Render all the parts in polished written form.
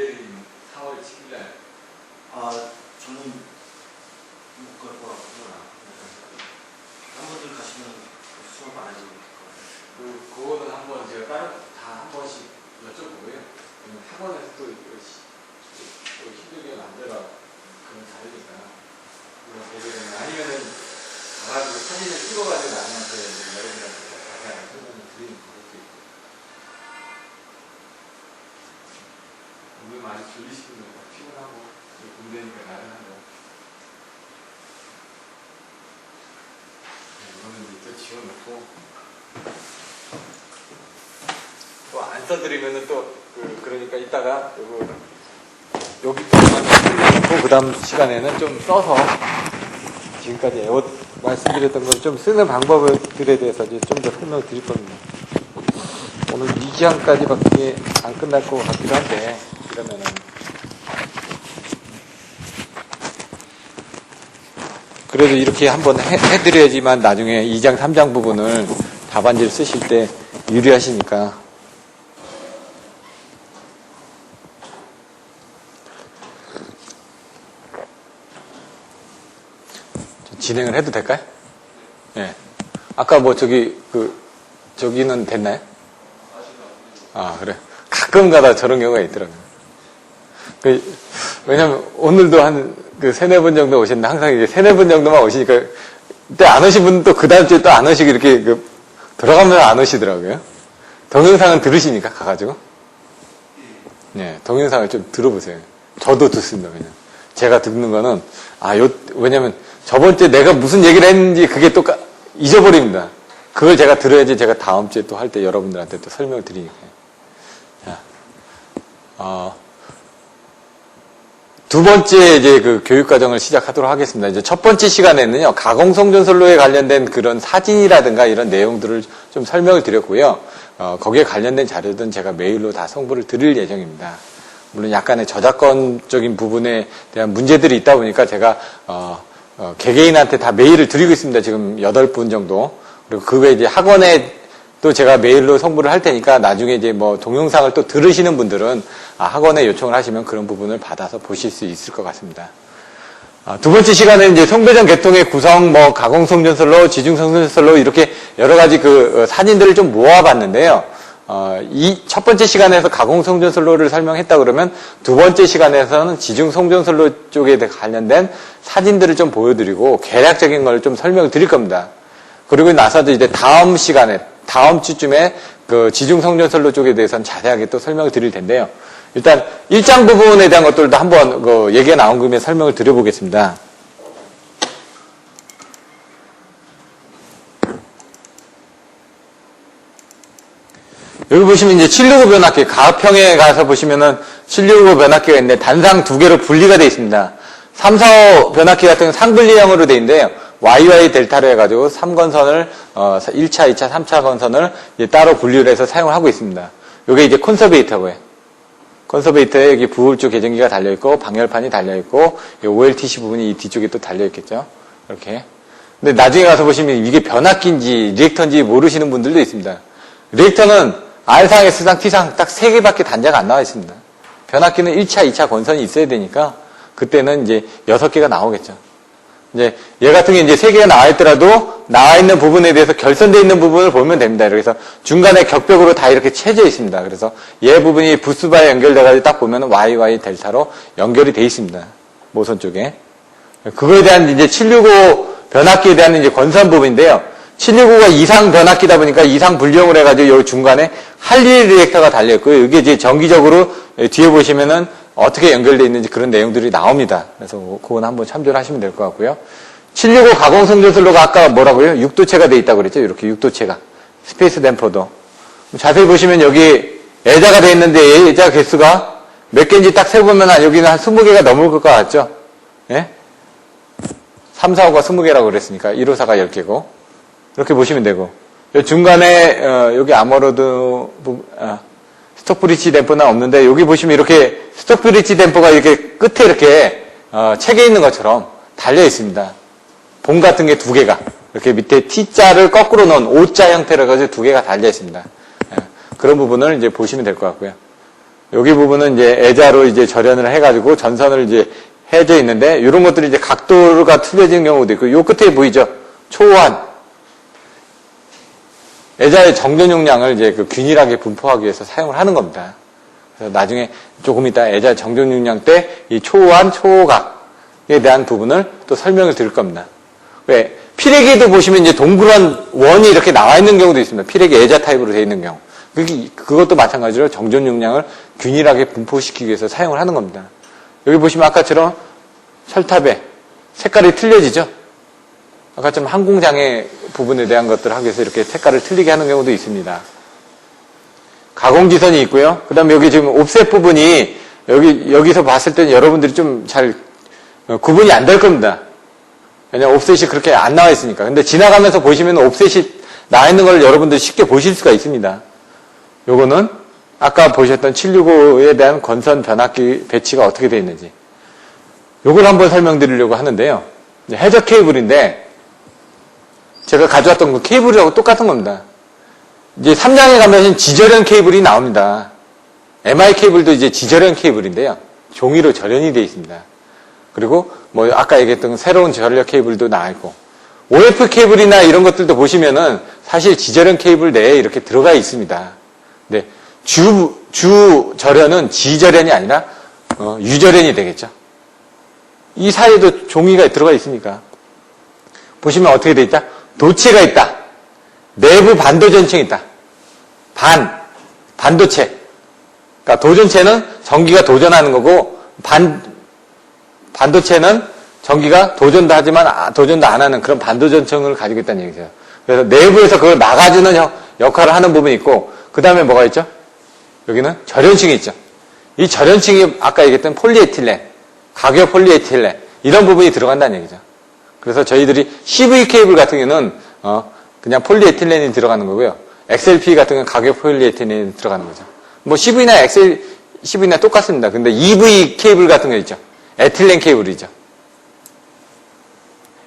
김대리님 4월 7일날 저는 못 갈 것 같고요. 한 분들 가시면 수업 안 해도 될 것 같아요. 그거는 한번 제가 다 한 번씩 여쭤보고요. 학원에서 또 힘들게 만들어 그런 자료니까 그런 보게 되면 아니면은 가가지고 사진을 찍어가지고 나한테 여러분한테 자세하게 설명을 드리는 방법도 있고. 오늘 많이 졸리시면 피곤하고 군대니까 나른하고 이거는 이제 또 지워놓고 또 안 써드리면은 또 그러니까 이따가 여기 그 다음 시간에는 좀 써서 지금까지 말씀드렸던 걸 좀 쓰는 방법들에 대해서 이제 좀 더 설명을 드릴 겁니다. 오늘 2시간까지밖에 안 끝날 것 같기도 한데 그러면은 그래도 이렇게 한번 해드려야지만 나중에 2장 3장 부분을 답안지를 쓰실 때 유리하시니까. 진행을 해도 될까요? 예. 네. 아까 뭐 저기는 됐나요? 그래. 가끔 가다 저런 경우가 있더라고요. 왜냐면 오늘도 한 세네 번 정도 오셨는데 항상 이제 세네 번 정도만 오시니까 그때 안 오신 분은 또 그 다음 주에 또 안 오시고 이렇게 들어가면 안 오시더라고요. 동영상은 들으시니까 가가지고. 네. 동영상을 좀 들어보세요. 저도 듣습니다, 그냥. 제가 듣는 거는, 왜냐면 저번 주에 내가 무슨 얘기를 했는지 그게 또 잊어버립니다. 그걸 제가 들어야지 제가 다음 주에 또 할 때 여러분들한테 또 설명을 드리니까요. 자, 두 번째 이제 교육과정을 시작하도록 하겠습니다. 이제 첫 번째 시간에는요, 가공성전선로에 관련된 그런 사진이라든가 이런 내용들을 좀 설명을 드렸고요. 거기에 관련된 자료들은 제가 메일로 다 송부를 드릴 예정입니다. 물론 약간의 저작권적인 부분에 대한 문제들이 있다 보니까 제가, 개개인한테 다 메일을 드리고 있습니다. 지금 8분 정도. 그리고 그 외에 이제 학원에 또 제가 메일로 송부를 할 테니까 나중에 이제 뭐 동영상을 또 들으시는 분들은 학원에 요청을 하시면 그런 부분을 받아서 보실 수 있을 것 같습니다. 두 번째 시간에는 이제 송배전 계통의 구성, 가공성전선로, 지중성전선로 이렇게 여러 가지 사진들을 좀 모아봤는데요. 이 첫 번째 시간에서 가공성전선로를 설명했다 그러면 두 번째 시간에서는 지중성전선로 쪽에 관련된 사진들을 좀 보여드리고 개략적인 걸 좀 설명을 드릴 겁니다. 그리고 나서도 이제 다음 시간에, 다음 주쯤에 지중성전선로 쪽에 대해서는 자세하게 또 설명을 드릴 텐데요. 일단 1장 부분에 대한 것들도 한번 얘기가 나온 김에 설명을 드려보겠습니다. 여기 보시면 이제 765 변압기, 가평에 가서 보시면은 765 변압기가 있는데 단상 두 개로 분리가 되어 있습니다. 345 변압기 같은 경우는 상분리형으로 되어 있는데요. YY 델타로 해가지고 3건선을 1차, 2차, 3차 건선을 따로 분리를 해서 사용을 하고 있습니다. 이게 이제 콘서베이터고요. 콘서베이터에 여기 부울주 계정기가 달려있고 방열판이 달려있고 OLTC 부분이 이 뒤쪽에 또 달려있겠죠. 이렇게. 근데 나중에 가서 보시면 이게 변압기인지 리액터인지 모르시는 분들도 있습니다. 리액터는 R상, S상, T상 딱 3개밖에 단자가 안 나와 있습니다. 변압기는 1차, 2차 건선이 있어야 되니까 그때는 이제 6개가 나오겠죠. 이제 얘 같은 게 이제 3개가 나와 있더라도 나와 있는 부분에 대해서 결선되어 있는 부분을 보면 됩니다. 그래서 중간에 격벽으로 다 이렇게 채져 있습니다. 그래서 얘 부분이 부스바에 연결돼가지고 딱 보면 YY 델타로 연결이 되어 있습니다. 모선 쪽에. 그거에 대한 이제 765 변압기에 대한 이제 건선 부분인데요. 765가 이상 변압기다 보니까 이상 분리형을 해가지고 여기 중간에 할리 리액터가 달려있고요. 이게 이제 정기적으로 뒤에 보시면은 어떻게 연결되어 있는지 그런 내용들이 나옵니다. 그래서 그건 한번 참조를 하시면 될 것 같고요. 765 가공성전선로가 아까 뭐라고요? 6도체가 되어 있다고 그랬죠? 이렇게 6도체가. 스페이스 댐퍼도. 자세히 보시면 여기 애자가 되어 있는데 애자 개수가 몇 개인지 딱 세보면 여기는 한 20개가 넘을 것 같죠? 예? 3, 4, 5가 20개라고 그랬으니까 1호사가 10개고. 이렇게 보시면 되고. 중간에 여기 아머로드 스톡브리지 댐퍼는 없는데 여기 보시면 이렇게 스톡브리지 댐퍼가 이렇게 끝에 이렇게 책에 있는 것처럼 달려 있습니다. 봉 같은 게 2개가 이렇게 밑에 T자를 거꾸로 넣은 O자 형태로 해가지고 2개가 달려 있습니다. 그런 부분을 이제 보시면 될 것 같고요. 여기 부분은 이제 애자로 이제 절연을 해가지고 전선을 이제 해져 있는데, 이런 것들이 이제 각도가 틀려진 경우도 있고, 요 끝에 보이죠? 초호환. 애자의 정전 용량을 이제 그 균일하게 분포하기 위해서 사용을 하는 겁니다. 그래서 나중에 조금 이따 애자 정전 용량 때 이 초호환, 초호각에 대한 부분을 또 설명을 드릴 겁니다. 왜? 피레기에도 보시면 이제 동그란 원이 이렇게 나와 있는 경우도 있습니다. 피레기 애자 타입으로 되어 있는 경우. 그것도 마찬가지로 정전 용량을 균일하게 분포시키기 위해서 사용을 하는 겁니다. 여기 보시면 아까처럼 철탑에 색깔이 틀려지죠? 아까처럼 항공장애 부분에 대한 것들을 하기 위해서 이렇게 색깔을 틀리게 하는 경우도 있습니다. 가공지선이 있고요. 그 다음에 여기 지금 옵셋 부분이 여기서 봤을 때는 여러분들이 좀 잘 구분이 안 될 겁니다. 왜냐면 옵셋이 그렇게 안 나와 있으니까. 근데 지나가면서 보시면 옵셋이 나와 있는 걸 여러분들이 쉽게 보실 수가 있습니다. 요거는 아까 보셨던 765에 대한 건선 변압기 배치가 어떻게 되어 있는지. 요걸 한번 설명드리려고 하는데요. 해저 케이블인데, 제가 가져왔던 그 케이블하고 똑같은 겁니다. 이제 3장에 가면 지절연 케이블이 나옵니다. MI 케이블도 이제 지절연 케이블인데요. 종이로 절연이 되어 있습니다. 그리고 뭐 아까 얘기했던 새로운 전력 케이블도 나와 있고, OF 케이블이나 이런 것들도 보시면은 사실 지절연 케이블 내에 이렇게 들어가 있습니다. 근데 주 절연은 지절연이 아니라 유절연이 되겠죠. 이 사이에도 종이가 들어가 있으니까. 보시면 어떻게 돼 있다? 도체가 있다. 내부 반도전층이 있다. 반도체. 그러니까 도전체는 전기가 도전하는 거고, 반도체는 전기가 도전도 하지만 도전도 안 하는 그런 반도전층을 가지고 있다는 얘기죠. 그래서 내부에서 그걸 막아주는 역할을 하는 부분이 있고, 그 다음에 뭐가 있죠? 여기는 절연층이 있죠. 이 절연층이 아까 얘기했던 폴리에틸렌, 가격 폴리에틸렌, 이런 부분이 들어간다는 얘기죠. 그래서 저희들이 CV 케이블 같은 경우는 그냥 폴리에틸렌이 들어가는 거고요. XLP 같은 경우는 가격 폴리에틸렌이 들어가는 거죠. 뭐 CV나 CV나 똑같습니다. 근데 EV 케이블 같은 거 있죠. 에틸렌 케이블이죠.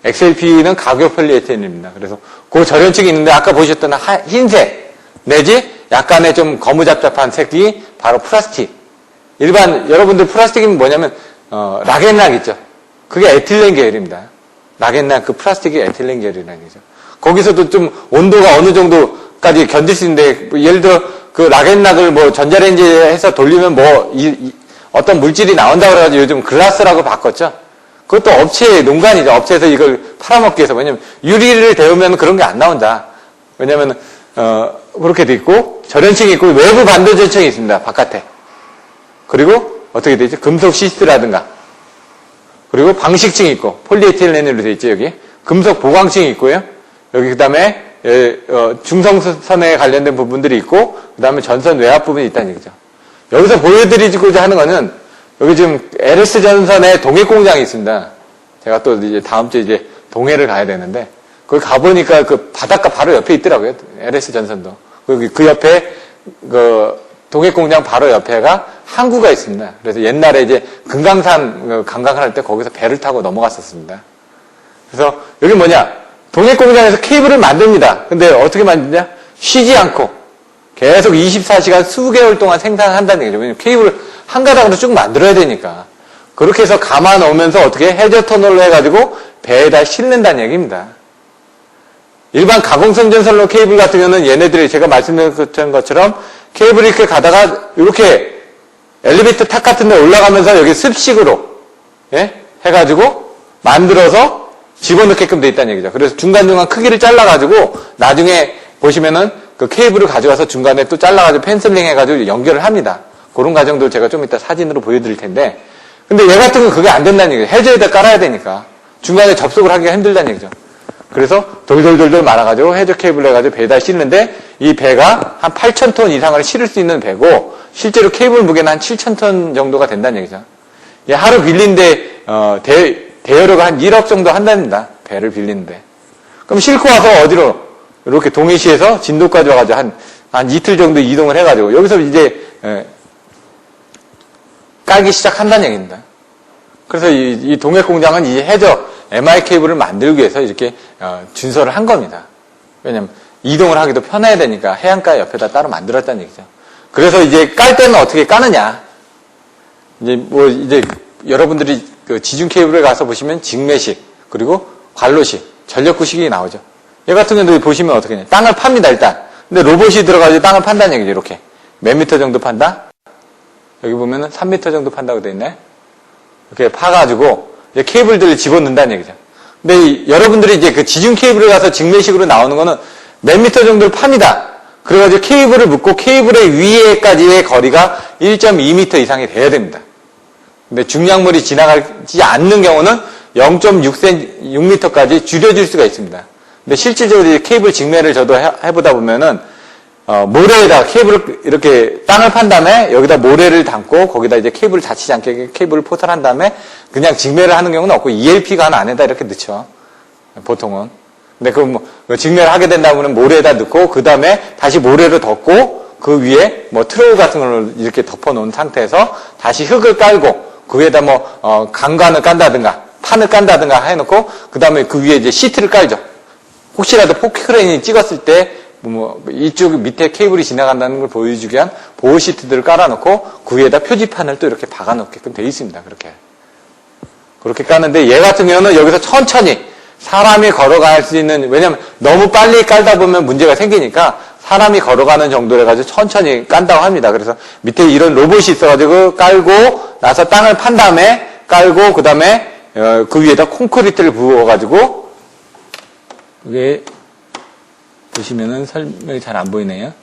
XLP는 가격 폴리에틸렌입니다. 그래서 그 절연층이 있는데 아까 보셨던 흰색 내지 약간의 좀 거무잡잡한 색이 바로 플라스틱. 일반 여러분들 플라스틱이면 뭐냐면 락앤락 있죠. 그게 에틸렌 계열입니다. 락앤락 그 플라스틱이 에틸렌 계열이라는 거죠. 거기서도 좀 온도가 어느 정도까지 견딜 수 있는데, 예를 들어 그 락앤락을 뭐 전자레인지에 해서 돌리면 뭐 어떤 물질이 나온다고 그래가지고 요즘 글라스라고 바꿨죠. 그것도 업체의 농간이죠. 업체에서 이걸 팔아먹기 위해서. 왜냐면 유리를 데우면 그런 게 안 나온다. 왜냐면 그렇게 돼 있고, 절연층이 있고, 외부 반도전층이 있습니다. 바깥에. 그리고 어떻게 되죠? 금속 시스트라든가. 그리고 방식층이 있고, 폴리에틸렌으로 되어 있죠, 여기. 금속 보강층이 있고요. 여기 그 다음에 중성선에 관련된 부분들이 있고, 그 다음에 전선 외압 부분이 있다는 얘기죠. 여기서 보여드리고자 하는 거는, 여기 지금 LS 전선에 동해 공장이 있습니다. 제가 또 이제 다음 주에 이제 동해를 가야 되는데, 거기 가보니까 그 바닷가 바로 옆에 있더라고요. LS 전선도. 그 옆에 그 동해 공장 바로 옆에가 항구가 있습니다. 그래서 옛날에 이제 금강산 관광을 할 때 거기서 배를 타고 넘어갔었습니다. 그래서 여기 뭐냐? 동해 공장에서 케이블을 만듭니다. 근데 어떻게 만드냐? 쉬지 않고 계속 24시간 수개월 동안 생산한다는 얘기죠. 왜냐면 케이블을 한 가닥으로 쭉 만들어야 되니까. 그렇게 해서 감아 놓으면서 어떻게 해저 터널로 해가지고 배에다 싣는다는 얘기입니다. 일반 가공성 전선로 케이블 같은 경우는 얘네들이 제가 말씀드렸던 것처럼 케이블이 이렇게 가다가 이렇게 엘리베이터 탑 같은 데 올라가면서 여기 습식으로 해가지고 만들어서 집어넣게끔 돼 있다는 얘기죠. 그래서 중간중간 크기를 잘라가지고 나중에 보시면은 그 케이블을 가져와서 중간에 또 잘라가지고 펜슬링 해가지고 연결을 합니다. 그런 과정도 제가 좀 이따 사진으로 보여드릴 텐데, 근데 얘 같은 건 그게 안 된다는 얘기죠. 해저에다 깔아야 되니까 중간에 접속을 하기가 힘들다는 얘기죠. 그래서 돌돌돌돌 말아가지고 해저 케이블 해가지고 배에다 싣는데, 이 배가 한 8,000톤 이상을 실을 수 있는 배고, 실제로 케이블 무게는 한 7,000톤 정도가 된다는 얘기죠. 하루 빌린데 대여료가 한 1억 정도 한답니다. 배를 빌리는데. 그럼 싣고 와서 어디로? 이렇게 동해시에서 진도까지 와가지고 한 이틀 정도 이동을 해가지고 여기서 이제 깔기 시작한다는 얘기입니다. 그래서 이 동해 공장은 이 해저 MI 케이블을 만들기 위해서 이렇게 준설을 한 겁니다. 왜냐면 이동을 하기도 편해야 되니까 해안가 옆에다 따로 만들었다는 얘기죠. 그래서 이제 깔 때는 어떻게 까느냐. 이제 여러분들이 그 지중 케이블에 가서 보시면 직매식, 그리고 관로식, 전력구식이 나오죠. 얘 같은 경우도 보시면 어떻게 하냐. 땅을 팝니다, 일단. 근데 로봇이 들어가서 땅을 판다는 얘기죠, 이렇게. 몇 미터 정도 판다? 여기 보면은 3미터 정도 판다고 돼 있네. 이렇게 파가지고, 이제 케이블들을 집어넣는다는 얘기죠. 근데 여러분들이 이제 그 지중 케이블에 가서 직매식으로 나오는 거는 몇 미터 정도를 팝니다. 그래가지고 케이블을 묶고 케이블의 위에까지의 거리가 1.2미터 이상이 돼야 됩니다. 근데 중량물이 지나가지 않는 경우는 0.6미터까지 줄여줄 수가 있습니다. 근데 실질적으로 이제 케이블 직매를 저도 해보다 보면은, 모래에다 케이블을 이렇게 땅을 판 다음에 여기다 모래를 담고 거기다 이제 케이블을 다치지 않게 케이블을 포설한 다음에 그냥 직매를 하는 경우는 없고 ELP가 하나 안에다 이렇게 넣죠. 보통은. 근데 직매를 하게 된다면 모래에다 넣고 그 다음에 다시 모래를 덮고 그 위에 트로우 같은 걸 이렇게 덮어 놓은 상태에서 다시 흙을 깔고 그 위에다 강관을 깐다든가 판을 깐다든가 해놓고 그 다음에 그 위에 이제 시트를 깔죠. 혹시라도 포크레인이 찍었을 때 이쪽 밑에 케이블이 지나간다는 걸 보여주기 위한 보호 시트들을 깔아놓고 그 위에다 표지판을 또 이렇게 박아놓게끔 되어 있습니다. 그렇게 까는데 얘 같은 경우는 여기서 천천히 사람이 걸어갈 수 있는, 왜냐면 너무 빨리 깔다 보면 문제가 생기니까 사람이 걸어가는 정도로 해가지고 천천히 깐다고 합니다. 그래서 밑에 이런 로봇이 있어가지고 깔고 나서 땅을 판 다음에 깔고 그 다음에 그 위에다 콘크리트를 부어가지고 이게 보시면은 설명이 잘 안 보이네요.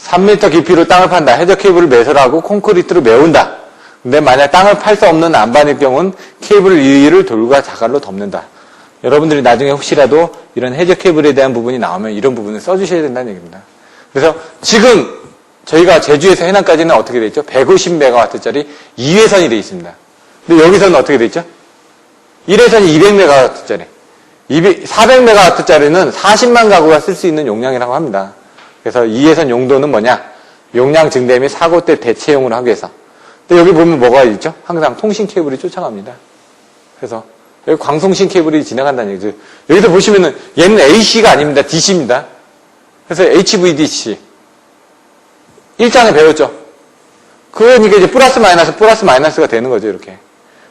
(3m) 깊이로 땅을 판다. 해저 케이블을 매설하고 콘크리트로 메운다. 근데 만약 땅을 팔 수 없는 안반일 경우는 케이블 위를 돌과 자갈로 덮는다. 여러분들이 나중에 혹시라도 이런 해저 케이블에 대한 부분이 나오면 이런 부분을 써주셔야 된다는 얘기입니다. 그래서 지금 저희가 제주에서 해남까지는 어떻게 돼 있죠? 150MW짜리 2회선이 돼 있습니다. 근데 여기서는 어떻게 돼 있죠? 1회선이 200MW짜리. 400MW짜리는 40만 가구가 쓸 수 있는 용량이라고 합니다. 그래서 2회선 용도는 뭐냐? 용량 증대 및 사고 때 대체용으로 하기 위해서. 근데 여기 보면 뭐가 있죠? 항상 통신 케이블이 쫓아갑니다. 그래서 여기 광송신 케이블이 지나간다는 얘기죠. 여기서 보시면은 얘는 AC가 아닙니다. DC입니다. 그래서 HVDC. 1장에 배웠죠. 그러니까 이제 플러스 마이너스가 되는 거죠, 이렇게.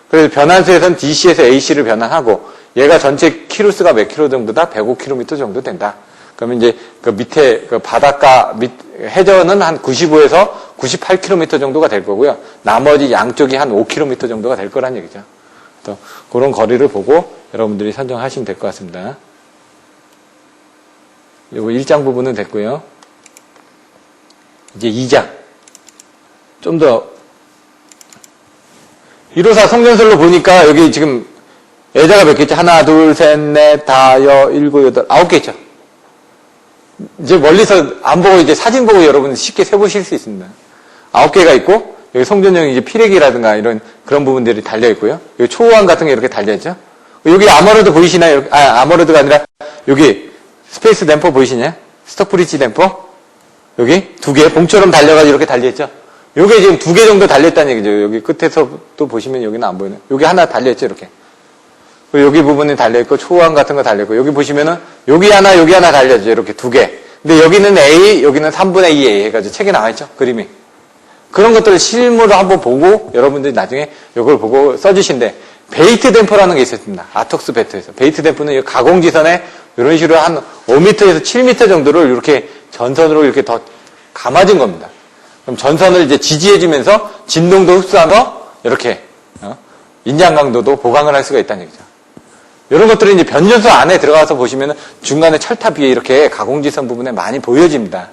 그래서 변환수에서는 DC에서 AC를 변환하고, 얘가 전체 키로수가 몇 킬로 정도다? 105km 정도 된다. 그러면 이제 그 밑에 그 바닷가 해저는 한 95에서 98km 정도가 될 거고요. 나머지 양쪽이 한 5km 정도가 될 거란 얘기죠. 또 그런 거리를 보고 여러분들이 선정하시면 될 것 같습니다. 요거 1장 부분은 됐고요. 이제 2장. 좀 더 154 성전설로 보니까 여기 지금 예자가 몇 개 있죠? 하나, 둘, 셋, 넷, 다, 여, 일곱, 여덟, 9개 있죠? 이제 멀리서 안 보고 이제 사진 보고 여러분 쉽게 세보실 수 있습니다. 9개가 있고, 여기 성전용 이제 피레기라든가 이런 그런 부분들이 달려있고요. 여기 초호환 같은 게 이렇게 달려있죠? 여기 아머로드 보이시나요? 아머로드가 아니라 여기 스페이스 댐퍼 보이시냐? 스톡브리지 댐퍼? 여기 2개, 봉처럼 달려가지고 이렇게 달려있죠? 요게 지금 2개 정도 달려있다는 얘기죠. 여기 끝에서 또 보시면 여기는 안 보이네. 여기 하나 달려있죠, 이렇게. 여기 부분이 달려있고, 초호환 같은 거 달려있고, 여기 보시면은, 여기 하나 달려있죠. 이렇게 2개. 근데 여기는 A, 여기는 3분의 2A 해가지고 책에 나와있죠? 그림이. 그런 것들을 실물로 한번 보고, 여러분들이 나중에 이걸 보고 써주신데, 베이트 댐퍼라는 게 있었습니다. 아톡스 베트에서. 베이트 댐퍼는 가공지선에 이런 식으로 한 5m에서 7m 정도를 이렇게 전선으로 이렇게 더 감아준 겁니다. 그럼 전선을 이제 지지해주면서 진동도 흡수하면서 이렇게, 인장 강도도 보강을 할 수가 있다는 얘기죠. 이런 것들이 이제 변전소 안에 들어가서 보시면 중간에 철탑 위에 이렇게 가공지선 부분에 많이 보여집니다.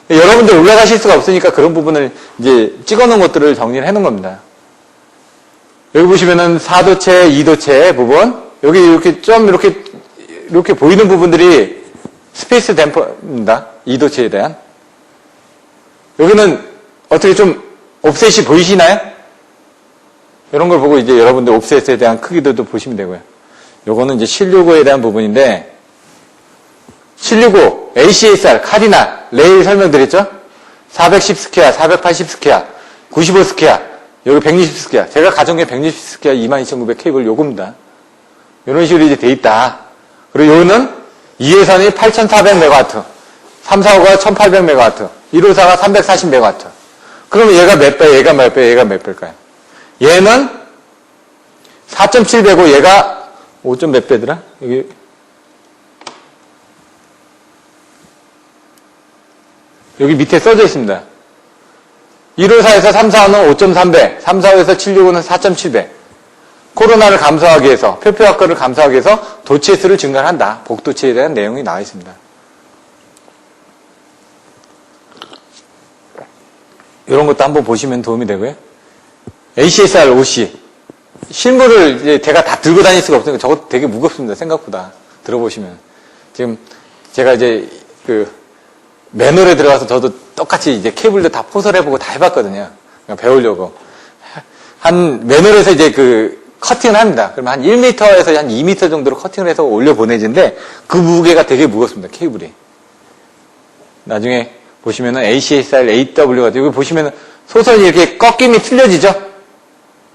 여러분들 올라가실 수가 없으니까 그런 부분을 이제 찍어 놓은 것들을 정리를 해 놓은 겁니다. 여기 보시면은 4도체, 2도체 부분, 여기 이렇게 좀 이렇게 보이는 부분들이 스페이스 댐퍼입니다. 2도체에 대한. 여기는 어떻게 좀 옵셋이 보이시나요? 이런 걸 보고 이제 여러분들 옵셋에 대한 크기들도 보시면 되고요. 요거는 이제 765에 대한 부분인데, 765, ACSR, 카디나, 레일 설명드렸죠? 410 스퀘어, 480 스퀘어, 95 스퀘어, 여기 160스퀘어. 제가 가져온 게 160스퀘어 22,900 케이블 요겁니다. 이런 식으로 이제 돼 있다. 그리고 요거는 2회선이 8,400메가와트, 3, 4호가 1,800메가와트, 1호사가 340메가와트. 그러면 얘가 몇 배, 얘가 몇 배, 얘가 몇 배일까요? 얘는 4.7배고 얘가 5점 몇 배더라? 여기 밑에 써져 있습니다. 1호사에서 3, 4호는 5.3배, 3, 4호에서 7, 6호는 4.7배. 코로나를 감소하기 위해서, 표피화가를 감소하기 위해서 도치의 수를 증가한다. 복도치에 대한 내용이 나와 있습니다. 이런 것도 한번 보시면 도움이 되고요. ACSR, OC. 실물을 이제 제가 다 들고 다닐 수가 없으니까 저것도 되게 무겁습니다. 생각보다. 들어보시면. 지금 제가 이제 매놀에 들어가서 저도 똑같이 이제 케이블도 다 포설해보고 다 해봤거든요. 배우려고. 매놀에서 이제 커팅을 합니다. 그러면 한 1m에서 한 2m 정도로 커팅을 해서 올려 보내지는데 그 무게가 되게 무겁습니다. 케이블이. 나중에 보시면은 ACSR, AW가 여기 보시면은 소선이 이렇게 꺾임이 틀려지죠?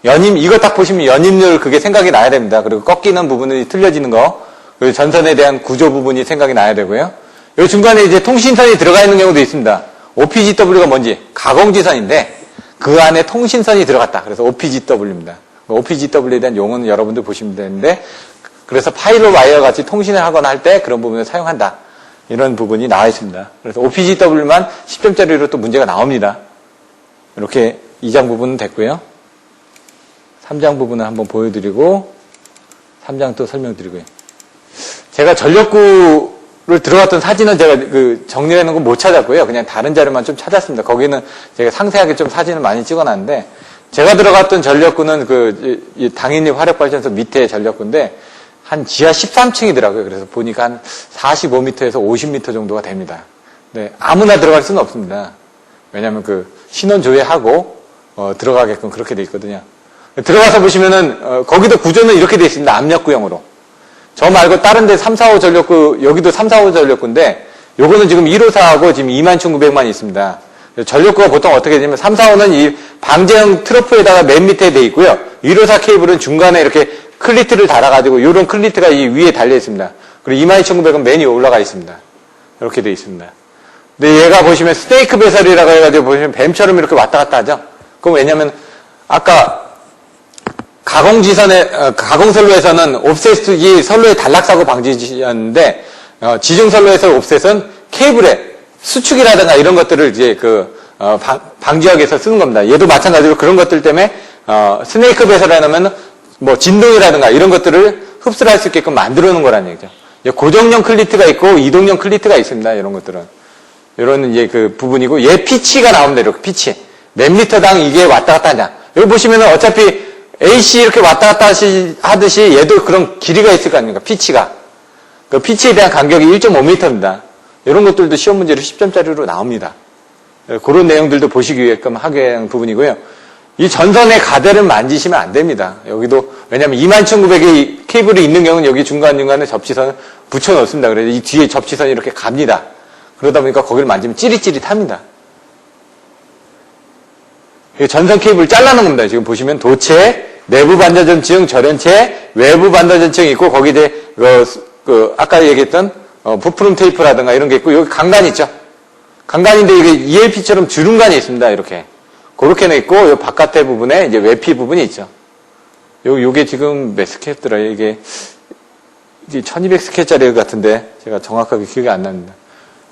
이거 딱 보시면 연임률 그게 생각이 나야 됩니다. 그리고 꺾이는 부분이 틀려지는 거, 그리고 전선에 대한 구조 부분이 생각이 나야 되고요. 이 중간에 이제 통신선이 들어가 있는 경우도 있습니다. OPGW가 뭔지 가공지선인데 그 안에 통신선이 들어갔다. 그래서 OPGW입니다. OPGW에 대한 용어는 여러분들 보시면 되는데 그래서 파일럿 와이어 같이 통신을 하거나 할 때 그런 부분을 사용한다. 이런 부분이 나와 있습니다. 그래서 OPGW만 10점짜리로 또 문제가 나옵니다. 이렇게 2장 부분은 됐고요. 3장 부분을 한번 보여드리고 3장 또 설명드리고요. 제가 전력구를 들어갔던 사진은 제가 정리해놓은 건 못 찾았고요. 그냥 다른 자료만 좀 찾았습니다. 거기는 제가 상세하게 좀 사진을 많이 찍어놨는데 제가 들어갔던 전력구는 당인립 화력발전소 밑에 전력구인데 한 지하 13층이더라고요. 그래서 보니까 한 45m에서 50m 정도가 됩니다. 네, 아무나 들어갈 수는 없습니다. 왜냐하면 신원 조회하고 들어가게끔 그렇게 돼 있거든요. 들어가서 보시면은 거기도 구조는 이렇게 돼 있습니다. 압력구형으로. 저 말고 다른 데 3, 4호 전력구, 여기도 3, 4호 전력구인데 요거는 지금 1호사하고 지금 21,900만 있습니다. 전력구가 보통 어떻게 되냐면 3, 4호는 이 방제형 트로프에다가 맨 밑에 돼 있고요. 1호사 케이블은 중간에 이렇게 클리트를 달아가지고 이런 클리트가 이 위에 달려 있습니다. 그리고 22,900은 맨 위에 올라가 있습니다. 이렇게 돼 있습니다. 근데 얘가 보시면 스테이크 배설이라고 해가지고 보시면 뱀처럼 이렇게 왔다 갔다 하죠. 그럼 왜냐면 아까 가공선로에서는 옵셋이 선로의 단락사고 방지였는데 지중선로에서 옵셋은 케이블에 수축이라든가 이런 것들을 이제 방지하기 위해서 쓰는 겁니다. 얘도 마찬가지로 그런 것들 때문에 스네이크 배설을 해놓으면 뭐 진동이라든가 이런 것들을 흡수를 할 수 있게끔 만들어 놓은 거라는 얘기죠. 고정형 클리트가 있고 이동형 클리트가 있습니다. 이런 것들은. 이런 이제 부분이고 얘 피치가 나옵니다. 이렇게 피치. 몇 미터당 이게 왔다 갔다 하냐. 여기 보시면은 어차피 AC 이렇게 왔다 갔다 하듯이 얘도 그런 길이가 있을 거 아닙니까? 피치가. 그 피치에 대한 간격이 1.5m입니다. 이런 것들도 시험 문제로 10점짜리로 나옵니다. 그런 내용들도 보시기 위해끔 하게 한 부분이고요. 이 전선의 가대를 만지시면 안 됩니다. 여기도, 왜냐면 21,900의 케이블이 있는 경우는 여기 중간중간에 접지선을 붙여 놓습니다. 그래서 이 뒤에 접지선이 이렇게 갑니다. 그러다 보니까 거기를 만지면 찌릿찌릿합니다. 전선 케이블을 잘라놓은 겁니다. 지금 보시면 도체, 내부 반사전층, 절연체, 외부 반사전층이 있고, 거기 이제, 아까 얘기했던, 부풀음 테이프라든가 이런 게 있고, 여기 강간 있죠? 강간인데 이게 ELP처럼 주름간이 있습니다. 이렇게. 그렇게 돼 있고, 요 바깥에 부분에 이제 외피 부분이 있죠. 요게 지금 몇 스케일더라요? 이게 1200스케일짜리 같은데, 제가 정확하게 기억이 안 납니다.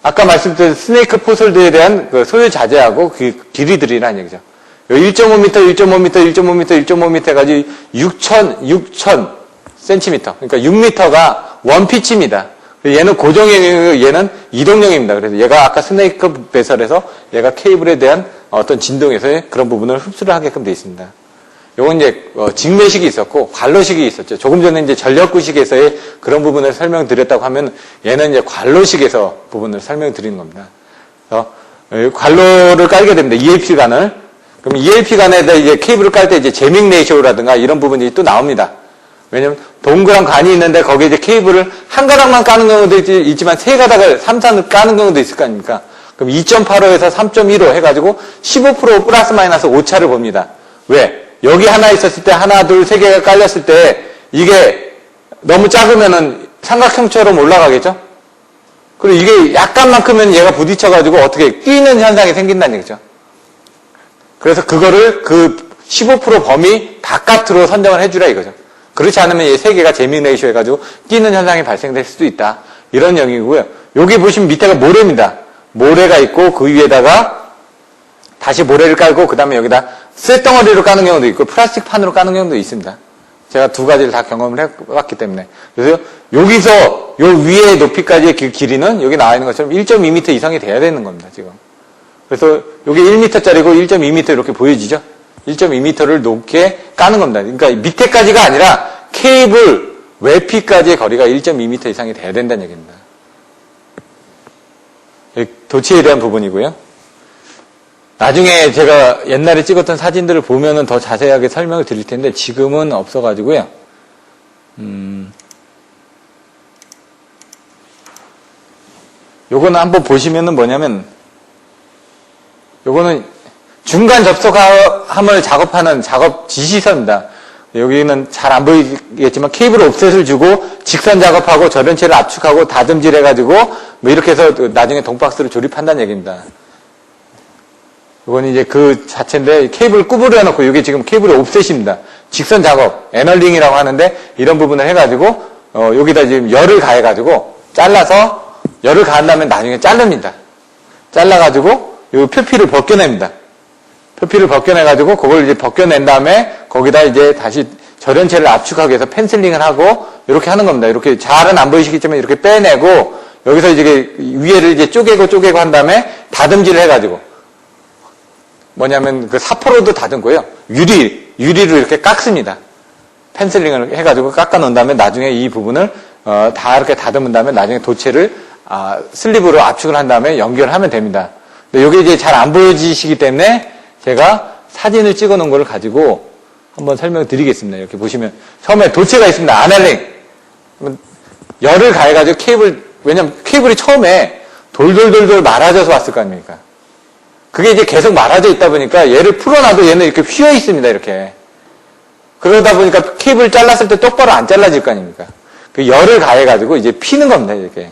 아까 말씀드린 스네이크 포솔드에 대한 소유 자재하고 그 길이들이라는 얘기죠. 1.5m, 1.5m, 1.5m, 1.5m 해가지고 6,000cm. 그러니까 6m가 원피치입니다. 얘는 고정형이고 얘는 이동형입니다. 그래서 얘가 아까 스네이크 배설에서 얘가 케이블에 대한 어떤 진동에서의 그런 부분을 흡수를 하게끔 되어 있습니다. 요건 이제 직매식이 있었고 관로식이 있었죠. 조금 전에 이제 전력구식에서의 그런 부분을 설명드렸다고 하면 얘는 이제 관로식에서 부분을 설명드리는 겁니다. 그래서 관로를 깔게 됩니다. ELP관을. 그럼 ELP관에다 이제 케이블을 깔 때 이제 제밍 레이쇼라든가 이런 부분이 또 나옵니다. 왜냐면 동그란 관이 있는데 거기에 이제 케이블을 한 가닥만 까는 경우도 있지만 세 가닥을 3산을 까는 경우도 있을 거 아닙니까? 그럼 2.85에서 3.15 해가지고 15% 플러스 마이너스 오차를 봅니다. 왜? 여기 하나 있었을 때 하나, 둘, 세 개가 깔렸을 때 이게 너무 작으면은 삼각형처럼 올라가겠죠? 그리고 이게 약간만 크면 얘가 부딪혀가지고 어떻게 끼는 현상이 생긴다는 얘기죠. 그래서 그거를 그 15% 범위 바깥으로 선정을 해주라 이거죠. 그렇지 않으면 이 세 개가 재미 레이쇼 해가지고 끼는 현상이 발생될 수도 있다. 이런 얘기고요. 여기 보시면 밑에가 모래입니다. 모래가 있고 그 위에다가 다시 모래를 깔고 그 다음에 여기다 쇳덩어리로 까는 경우도 있고 플라스틱 판으로 까는 경우도 있습니다. 제가 두 가지를 다 경험을 해봤기 때문에. 그래서 여기서 요 위의 높이까지의 그 길이는 여기 나와 있는 것처럼 1.2m 이상이 돼야 되는 겁니다, 지금. 그래서 여기 1m짜리고 1.2m 이렇게 보여지죠? 1.2m를 높게 까는 겁니다. 그러니까 밑에까지가 아니라 케이블 외피까지의 거리가 1.2m 이상이 돼야 된다는 얘기입니다. 도치에 대한 부분이고요. 나중에 제가 옛날에 찍었던 사진들을 보면은 더 자세하게 설명을 드릴 텐데 지금은 없어가지고요. 요거는 한번 보시면은 뭐냐면 요거는 중간 접속함을 작업하는 작업 지시서입니다. 여기는 잘 안 보이겠지만 케이블 옵셋을 주고 직선 작업하고 저련체를 압축하고 다듬질해가지고 뭐 이렇게 해서 나중에 동박스를 조립한다는 얘기입니다. 이건 이제 그 자체인데 케이블을 구부려 놓고 이게 지금 케이블의 옵셋입니다. 직선 작업, 애널링이라고 하는데 이런 부분을 해가지고 여기다 지금 열을 가해가지고 잘라서 열을 가한 다음에 나중에 자릅니다. 잘라가지고 이 표피를 벗겨냅니다. 표피를 벗겨내가지고 그걸 이제 벗겨낸 다음에 거기다 이제 다시 절연체를 압축하기 위해서 펜슬링을 하고 이렇게 하는 겁니다. 이렇게 잘은 안 보이시겠지만 이렇게 빼내고 여기서 이제 위에를 이제 쪼개고 한 다음에 다듬질을 해가지고 뭐냐면 그 사포로도 다듬고요. 유리로 이렇게 깎습니다. 펜슬링을 해가지고 깎아 놓은 다음에 나중에 이 부분을 다 이렇게 다듬은 다음에 나중에 도체를 슬립으로 압축을 한 다음에 연결하면 됩니다. 근데 이게 이제 잘 안 보여지시기 때문에 제가 사진을 찍어 놓은 걸 가지고 한번 설명을 드리겠습니다. 이렇게 보시면 처음에 도체가 있습니다. 아날링. 열을 가해가지고 왜냐면 케이블이 처음에 돌돌 말아져서 왔을 거 아닙니까? 그게 이제 계속 말아져 있다 보니까 얘를 풀어놔도 얘는 이렇게 휘어 있습니다. 이렇게. 그러다 보니까 케이블 잘랐을 때 똑바로 안 잘라질 거 아닙니까? 그 열을 가해가지고 이제 피는 겁니다. 이렇게.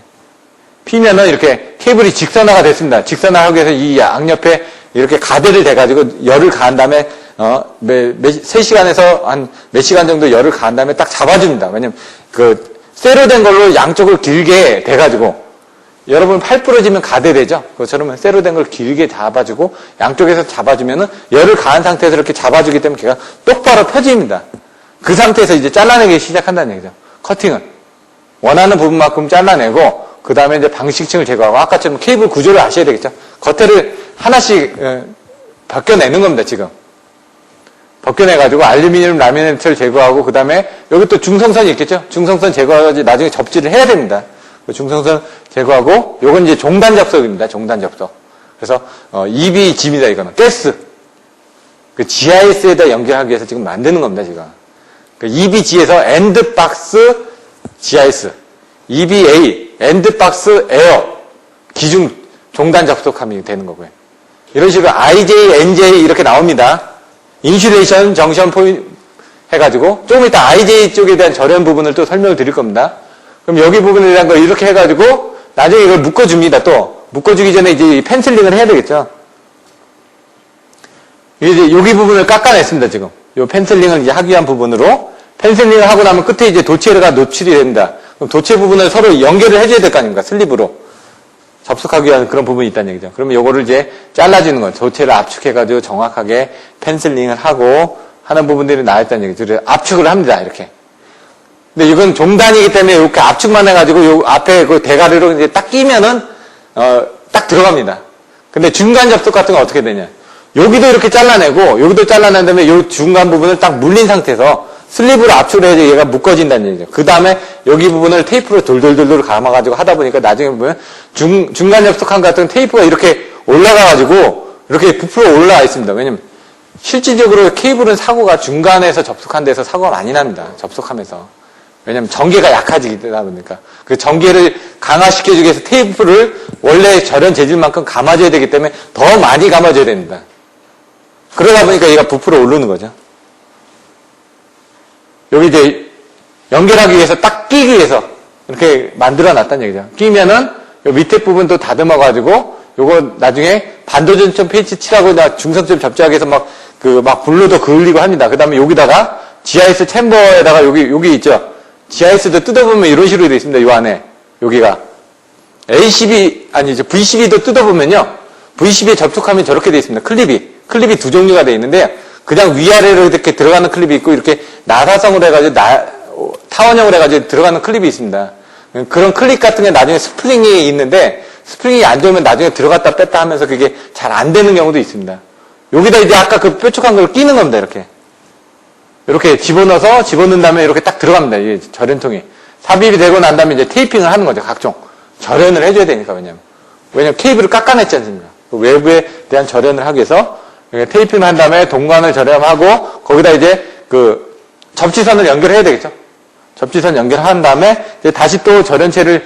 피면은 이렇게 케이블이 직선화가 됐습니다. 직선화하기 위해서 이 양옆에 이렇게 가대를 대가지고 열을 가한 다음에 3시간에서 한 몇 시간 정도 열을 가한 다음에 딱 잡아줍니다. 왜냐면 그 쇠로 된 걸로 양쪽을 길게 대가지고 여러분 팔 부러지면 가대되죠? 그것처럼 쇠로 된 걸 길게 잡아주고 양쪽에서 잡아주면은 열을 가한 상태에서 이렇게 잡아주기 때문에 걔가 똑바로 펴집니다. 그 상태에서 이제 잘라내기 시작한다는 얘기죠. 커팅은. 원하는 부분만큼 잘라내고 그 다음에 이제 방식층을 제거하고 아까처럼 케이블 구조를 아셔야 되겠죠? 겉에를 하나씩 벗겨내는 겁니다, 지금. 벗겨내가지고 알루미늄 라미네이트를 제거하고 그 다음에 여기 또 중성선이 있겠죠? 중성선 제거하고 나중에 접지를 해야 됩니다. 그 중성선 제거하고 요건 이제 종단 접속입니다. 종단 접속. 그래서 EBG입니다. 이거는 가스. 그 GIS에다 연결하기 위해서 지금 만드는 겁니다. 지금. 그 EBG에서 엔드박스 GIS, EBA 엔드박스 에어 기중 종단 접속함이 되는 거고요. 이런 식으로 IJ, NJ 이렇게 나옵니다. 인슐레이션, 정션 포인트 해가지고 조금 이따 IJ 쪽에 대한 절연 부분을 또 설명을 드릴 겁니다. 그럼 여기 부분에 대한 거 이렇게 해가지고 나중에 이걸 묶어줍니다. 또 묶어주기 전에 이제 펜슬링을 해야 되겠죠. 이제 여기 부분을 깎아냈습니다. 지금 이 펜슬링을 이제 하기 위한 부분으로 펜슬링을 하고 나면 끝에 이제 도체가 노출이 됩니다. 그럼 도체 부분을 서로 연결을 해줘야 될 거 아닙니까? 슬립으로 접속하기 위한 그런 부분이 있다는 얘기죠. 그러면 요거를 이제 잘라주는 거예요. 도체를 압축해가지고 정확하게 펜슬링을 하고 하는 부분들이 나와있다는 얘기죠. 그래서 압축을 합니다. 이렇게. 근데 이건 종단이기 때문에 이렇게 압축만 해가지고 요 앞에 그 대가리로 이제 딱 끼면은 딱 들어갑니다. 근데 중간 접속 같은 건 어떻게 되냐? 여기도 이렇게 잘라내고 여기도 잘라낸 다음에 요 중간 부분을 딱 물린 상태에서 슬립으로 압축을 해야지 얘가 묶어진다는 얘기죠. 그 다음에 여기 부분을 테이프로 돌돌돌돌 감아가지고 하다 보니까 나중에 보면 중간 접속함 같은 테이프가 이렇게 올라가가지고 이렇게 부풀어 올라와 있습니다. 왜냐면 실질적으로 케이블은 사고가 중간에서 접속한 데서 사고가 많이 납니다. 접속하면서. 왜냐면 전개가 약해지다 보니까. 그 전개를 강화시켜주기 위해서 테이프를 원래 절연 재질만큼 감아줘야 되기 때문에 더 많이 감아줘야 됩니다. 그러다 보니까 얘가 부풀어 오르는 거죠. 여기 이제 연결하기 위해서 딱 끼기 위해서 이렇게 만들어 놨다는 얘기죠. 끼면은 요 밑에 부분도 다듬어가지고 요거 나중에 반도전점 페인트 칠하고 중성점 접지하기 위해서 막 블루도 그을리고 합니다. 그 다음에 여기다가 GIS 챔버에다가 여기 있죠. GIS도 뜯어보면 이런 식으로 되어 있습니다. 요 안에. 여기가. VCB도 뜯어보면요. VCB에 접촉하면 저렇게 되어 있습니다. 클립이 두 종류가 되어 있는데요. 그냥 위아래로 이렇게 들어가는 클립이 있고 이렇게 나사성으로 해가지고 타원형으로 해가지고 들어가는 클립이 있습니다. 그런 클립 같은 게 나중에 스프링이 있는데 스프링이 안 좋으면 나중에 들어갔다 뺐다 하면서 그게 잘 안 되는 경우도 있습니다. 여기다 이제 아까 그 뾰족한 걸 끼는 겁니다. 이렇게 집어넣은 다음에 이렇게 딱 들어갑니다. 이 절연통이. 삽입이 되고 난 다음에 이제 테이핑을 하는 거죠. 각종. 절연을 해줘야 되니까, 왜냐면 케이블을 깎아냈지 않습니까? 그 외부에 대한 절연을 하기 위해서 테이핑을 한 다음에 동관을 절연하고 거기다 이제 그 접지선을 연결해야 되겠죠. 접지선 연결한 다음에 이제 다시 또 절연체를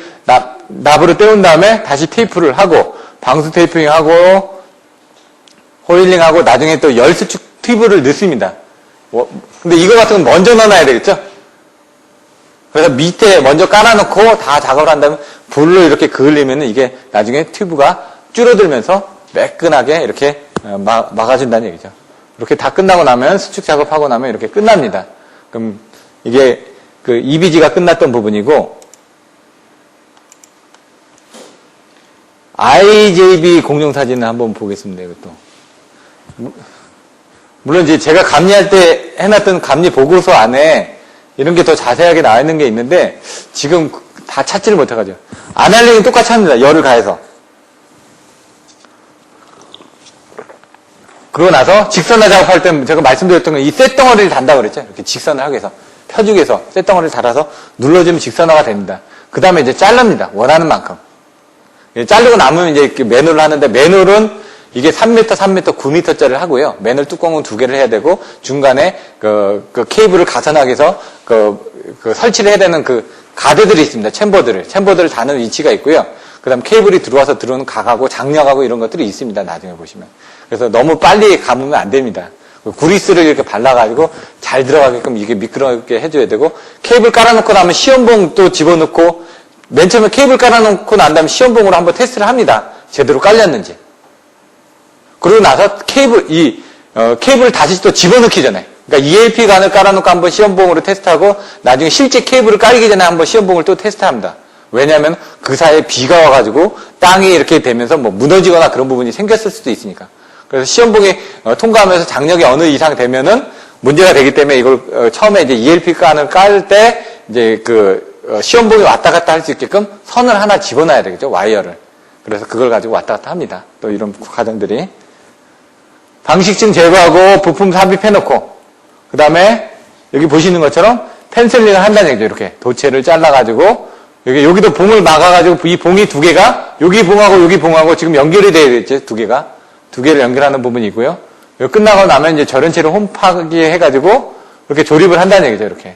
납으로 떼운 다음에 다시 테이프를 하고 방수 테이핑하고 호일링하고 나중에 또 열수축 튜브를 넣습니다. 근데 이거 같은 건 먼저 넣어놔야 되겠죠? 그래서 밑에 먼저 깔아놓고 다 작업을 한 다음에 불로 이렇게 그을리면 이게 나중에 튜브가 줄어들면서 매끈하게 이렇게 막아준다는 얘기죠. 이렇게 다 끝나고 나면 수축 작업하고 나면 이렇게 끝납니다. 그럼 이게 그 EBG가 끝났던 부분이고 IJB 공정사진을 한번 보겠습니다. 이것도. 물론 이제 제가 감리할 때 해놨던 감리 보고서 안에 이런 게 더 자세하게 나와 있는 게 있는데 지금 다 찾지를 못해가지고 아날링은 똑같이 합니다. 열을 가해서. 그러고 나서 직선화 작업할 때 제가 말씀드렸던 건 이 쇳덩어리를 단다고 그랬죠. 이렇게 직선을 하기 위해서 펴주기 위해서 쇳덩어리를 달아서 눌러주면 직선화가 됩니다. 그 다음에 이제 자릅니다. 원하는 만큼. 자르고 남으면 이제 맨홀을 하는데 맨홀은 이게 3m, 9m짜리를 하고요. 맨홀 뚜껑은 2개를 해야 되고 중간에 그 케이블을 가선하기 위해서 설치를 해야 되는 그 가드들이 있습니다. 챔버들을 다는 위치가 있고요. 그 다음 케이블이 들어오는 각하고 장력하고 이런 것들이 있습니다. 나중에 보시면. 그래서 너무 빨리 감으면 안 됩니다. 구리스를 이렇게 발라가지고 잘 들어가게끔 이게 미끄럽게 해줘야 되고 케이블 깔아놓고 나면 시험봉 또 집어넣고 맨 처음에 케이블 깔아놓고 난 다음에 시험봉으로 한번 테스트를 합니다. 제대로 깔렸는지. 그러고 나서 케이블을 다시 또 집어넣기 전에. 그러니까 ELP 관을 깔아놓고 한번 시험봉으로 테스트하고 나중에 실제 케이블을 깔기 전에 한번 시험봉을 또 테스트합니다. 왜냐하면 그 사이에 비가 와가지고 땅이 이렇게 되면서 뭐 무너지거나 그런 부분이 생겼을 수도 있으니까. 그래서 시험봉이 통과하면서 장력이 어느 이상 되면은 문제가 되기 때문에 이걸 처음에 이제 ELP 관을 깔 때 이제 시험봉이 왔다 갔다 할 수 있게끔 선을 하나 집어넣어야 되겠죠. 와이어를. 그래서 그걸 가지고 왔다 갔다 합니다. 또 이런 과정들이. 방식증 제거하고 부품 삽입해놓고 그 다음에 여기 보시는 것처럼 펜슬링을 한다는 얘기죠. 이렇게 도체를 잘라가지고 여기도 봉을 막아가지고 이 봉이 2개가 여기 봉하고 지금 연결이 되어 있죠. 2개를 연결하는 부분이 있고요. 끝나고 나면 이제 절연체를 홈파기 해가지고 이렇게 조립을 한다는 얘기죠. 이렇게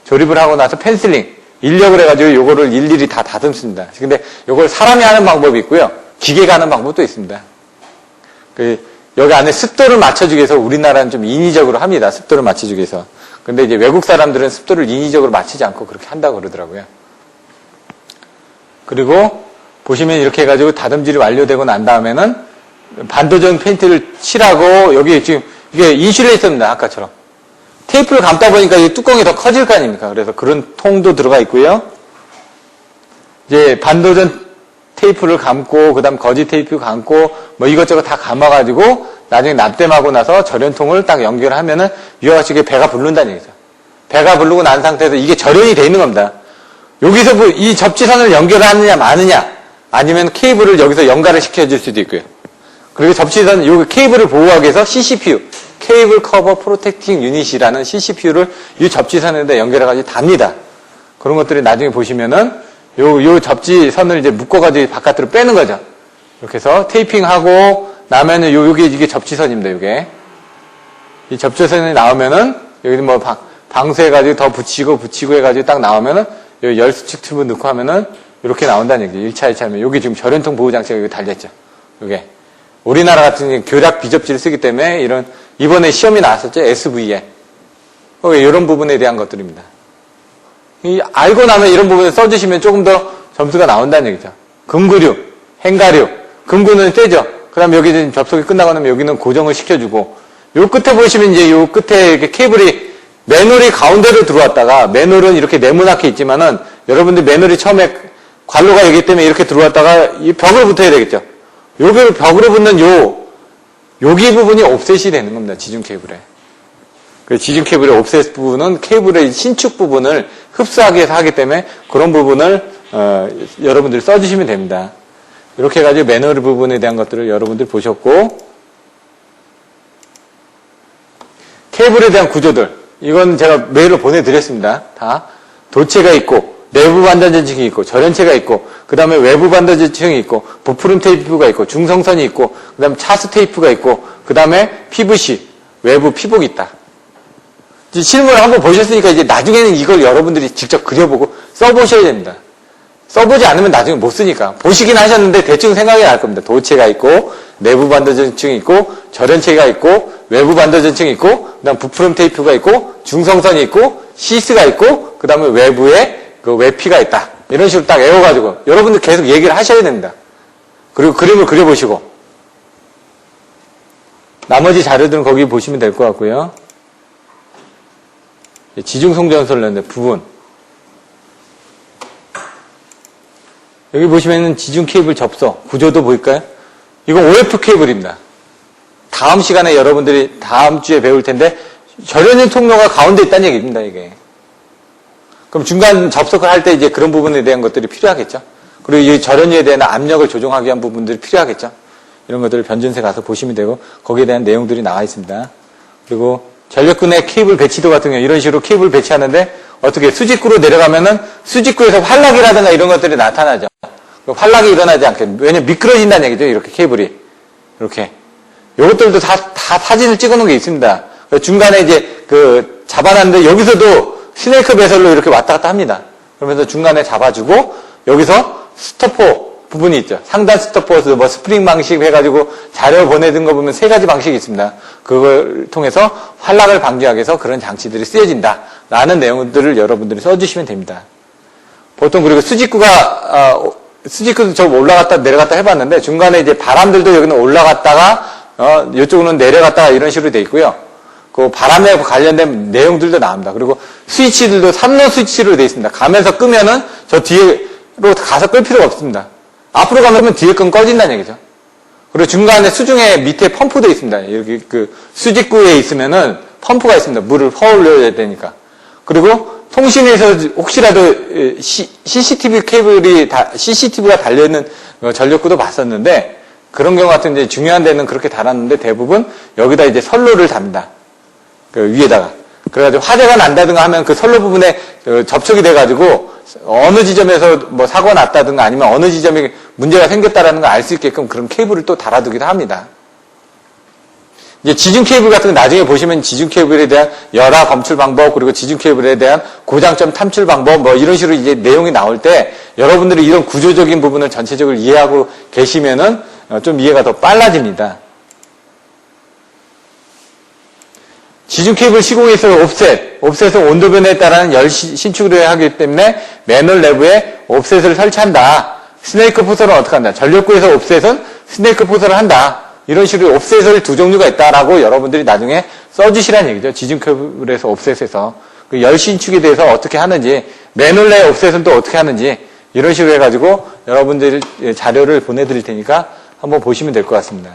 조립을 하고 나서 펜슬링 인력을 해가지고 요거를 일일이 다 다듬습니다. 근데 요걸 사람이 하는 방법이 있고요. 기계가 하는 방법도 있습니다. 여기 안에 습도를 맞춰주기 위해서 우리나라는 좀 인위적으로 합니다. 습도를 맞춰주기 위해서. 근데 이제 외국 사람들은 습도를 인위적으로 맞추지 않고 그렇게 한다고 그러더라고요. 그리고 보시면 이렇게 해가지고 다듬질이 완료되고 난 다음에는 반도전 페인트를 칠하고 여기 지금 이게 인슐레이터입니다. 아까처럼. 테이프를 감다 보니까 이 뚜껑이 더 커질 거 아닙니까? 그래서 그런 통도 들어가 있고요. 이제 반도전 테이프를 감고, 그 다음 거지 테이프 감고, 뭐 이것저것 다 감아가지고, 나중에 납땜하고 나서 절연통을 딱 연결하면은, 이와 같이 배가 부른다는 얘기죠. 배가 부르고 난 상태에서 이게 절연이 돼 있는 겁니다. 여기서 이 접지선을 연결하느냐, 마느냐, 아니면 케이블을 여기서 연결을 시켜줄 수도 있고요. 그리고 접지선, 요 케이블을 보호하기 위해서 CCPU, 케이블 커버 프로텍팅 유닛이라는 CCPU를 이 접지선에다 연결해가지고 답니다. 그런 것들이 나중에 보시면은, 요 접지선을 이제 묶어가지고 바깥으로 빼는 거죠. 이렇게 해서 테이핑하고 나면은 이게 접지선입니다. 요게. 이 접지선이 나오면은 여기 뭐 방수해가지고 더 붙이고 해가지고 딱 나오면은 여기 열수축 튜브 넣고 하면은 이렇게 나온다는 얘기죠. 1차, 2차 하면 여기 지금 절연통 보호 장치가 여기 달렸죠. 요게. 우리나라 같은 경우 교락 비접지를 쓰기 때문에 이런 이번에 시험이 나왔었죠. SV에. 이런 부분에 대한 것들입니다. 알고 나면 이런 부분을 써주시면 조금 더 점수가 나온다는 얘기죠. 금구류, 행가류. 금구는 세죠. 그 다음에 여기 지금 접속이 끝나고 나면 여기는 고정을 시켜주고, 요 끝에 보시면 이제 요 끝에 이렇게 케이블이 맨홀이 가운데로 들어왔다가, 맨홀은 이렇게 네모나게 있지만은, 여러분들 맨홀이 처음에 관로가 여기 때문에 이렇게 들어왔다가 이 벽으로 붙어야 되겠죠. 여기 벽으로 붙는 여기 부분이 옵셋이 되는 겁니다. 지중 케이블에. 그 지중 케이블의 옵셋 부분은 케이블의 신축 부분을 흡수하기 위해서 하기 때문에 그런 부분을 여러분들이 써주시면 됩니다. 이렇게 해가지고 맨홀 부분에 대한 것들을 여러분들 보셨고, 케이블에 대한 구조들, 이건 제가 메일로 보내드렸습니다. 다 도체가 있고, 내부 반도체층이 있고, 절연체가 있고, 그 다음에 외부 반도체층이 있고, 부프름 테이프가 있고, 중성선이 있고, 그 다음에 차스 테이프가 있고, 그 다음에 PVC, 외부 피복이 있다. 이제 실물을 한번 보셨으니까 이제 나중에는 이걸 여러분들이 직접 그려보고 써보셔야 됩니다. 써보지 않으면 나중에 못 쓰니까. 보시긴 하셨는데 대충 생각이 날 겁니다. 도체가 있고, 내부 반도체층이 있고, 절연체가 있고, 외부 반도체층이 있고, 그 다음 부프름 테이프가 있고, 중성선이 있고, 시스가 있고, 그 다음에 외부에 그 외피가 있다. 이런 식으로 딱 외워가지고 여러분들 계속 얘기를 하셔야 됩니다. 그리고 그림을 그려보시고 나머지 자료들은 거기 보시면 될 것 같고요. 지중송전선련의 부분 여기 보시면은 지중 케이블 접속 구조도 보일까요? 이건 OF 케이블입니다. 다음 시간에 여러분들이 다음 주에 배울 텐데 절연형 통로가 가운데 있다는 얘기입니다. 이게. 그럼 중간 접속을 할 때 이제 그런 부분에 대한 것들이 필요하겠죠. 그리고 이 절연유에 대한 압력을 조정하기 위한 부분들이 필요하겠죠. 이런 것들을 변전세 가서 보시면 되고 거기에 대한 내용들이 나와 있습니다. 그리고 전력근의 케이블 배치도 같은 경우 이런 식으로 케이블 배치하는데 어떻게 수직구로 내려가면은 수직구에서 활락이라든가 이런 것들이 나타나죠. 활락이 일어나지 않게 왜냐면 미끄러진다는 얘기죠. 이렇게 케이블이 이렇게 이것들도 다 사진을 찍어놓은 게 있습니다. 중간에 이제 그 잡아놨는데 여기서도 스네이크 배설로 이렇게 왔다 갔다 합니다. 그러면서 중간에 잡아주고 여기서 스토퍼 부분이 있죠. 상단 스토퍼에서 뭐 스프링 방식 해가지고 자료 보내준 거 보면 3가지 방식이 있습니다. 그걸 통해서 활락을 방지하기 위해서 그런 장치들이 쓰여진다. 라는 내용들을 여러분들이 써주시면 됩니다. 보통 그리고 수직구도 좀 올라갔다 내려갔다 해봤는데 중간에 이제 바람들도 여기는 올라갔다가 이쪽은 내려갔다가 이런 식으로 돼 있고요. 그 바람에 관련된 내용들도 나옵니다. 그리고 스위치들도 3로 스위치로 되어 있습니다. 가면서 끄면은 저 뒤로 가서 끌 필요가 없습니다. 앞으로 가면 뒤에 끈 꺼진다는 얘기죠. 그리고 중간에 수중에 밑에 펌프도 있습니다. 여기 그 수직구에 있으면은 펌프가 있습니다. 물을 퍼올려야 되니까. 그리고 통신에서 혹시라도 CCTV 케이블이 CCTV가 달려있는 전력구도 봤었는데 그런 경우 같은 이제 중요한 데는 그렇게 달았는데 대부분 여기다 이제 선로를 답니다. 그 위에다가. 그래가지고 화재가 난다든가 하면 그 선로 부분에 접촉이 돼가지고 어느 지점에서 뭐 사고가 났다든가 아니면 어느 지점에 문제가 생겼다라는 걸 알 수 있게끔 그런 케이블을 또 달아두기도 합니다. 이제 지중 케이블 같은 거 나중에 보시면 지중 케이블에 대한 열화 검출 방법 그리고 지중 케이블에 대한 고장점 탐출 방법 뭐 이런 식으로 이제 내용이 나올 때 여러분들이 이런 구조적인 부분을 전체적으로 이해하고 계시면은 좀 이해가 더 빨라집니다. 지중 케이블 시공에서 옵셋은 온도 변화에 따른 열 신축을 하기 때문에 맨홀 내부에 옵셋을 설치한다. 스네이크 포설은 어떻게 한다? 전력구에서 옵셋은 스네이크 포설을 한다. 이런 식으로 옵셋을 두 종류가 있다라고 여러분들이 나중에 써주시라는 얘기죠. 지중 케이블에서 옵셋에서 그 열 신축에 대해서 어떻게 하는지, 맨홀 내 옵셋은 또 어떻게 하는지 이런 식으로 해가지고 여러분들이 자료를 보내드릴 테니까 한번 보시면 될 것 같습니다.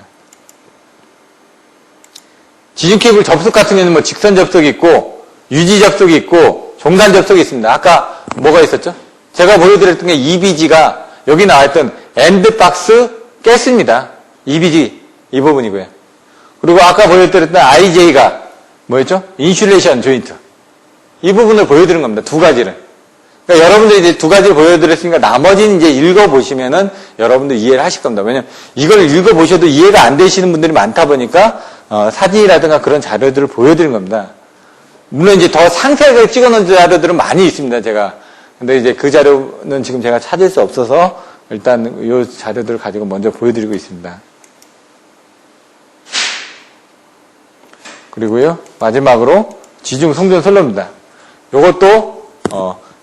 지중 케이블 접속 같은 경우는 뭐 직선 접속이 있고 유지 접속이 있고 종단 접속이 있습니다. 아까 뭐가 있었죠? 제가 보여드렸던 게 EBG가 여기 나와있던 엔드박스 가스입니다. EBG 이 부분이고요. 그리고 아까 보여드렸던 IJ가 뭐였죠? 인슐레이션 조인트 이 부분을 보여드린 겁니다. 두 가지를. 그러니까 여러분들이 이제 두 가지를 보여드렸으니까 나머지는 이제 읽어보시면은 여러분들 이해를 하실 겁니다. 왜냐면 이걸 읽어보셔도 이해가 안 되시는 분들이 많다 보니까 사진이라든가 그런 자료들을 보여드린 겁니다. 물론 이제 더 상세하게 찍어놓은 자료들은 많이 있습니다, 제가. 근데 이제 그 자료는 지금 제가 찾을 수 없어서 일단 이 자료들을 가지고 먼저 보여드리고 있습니다. 그리고요, 마지막으로 지중 송전 선로입니다. 요것도,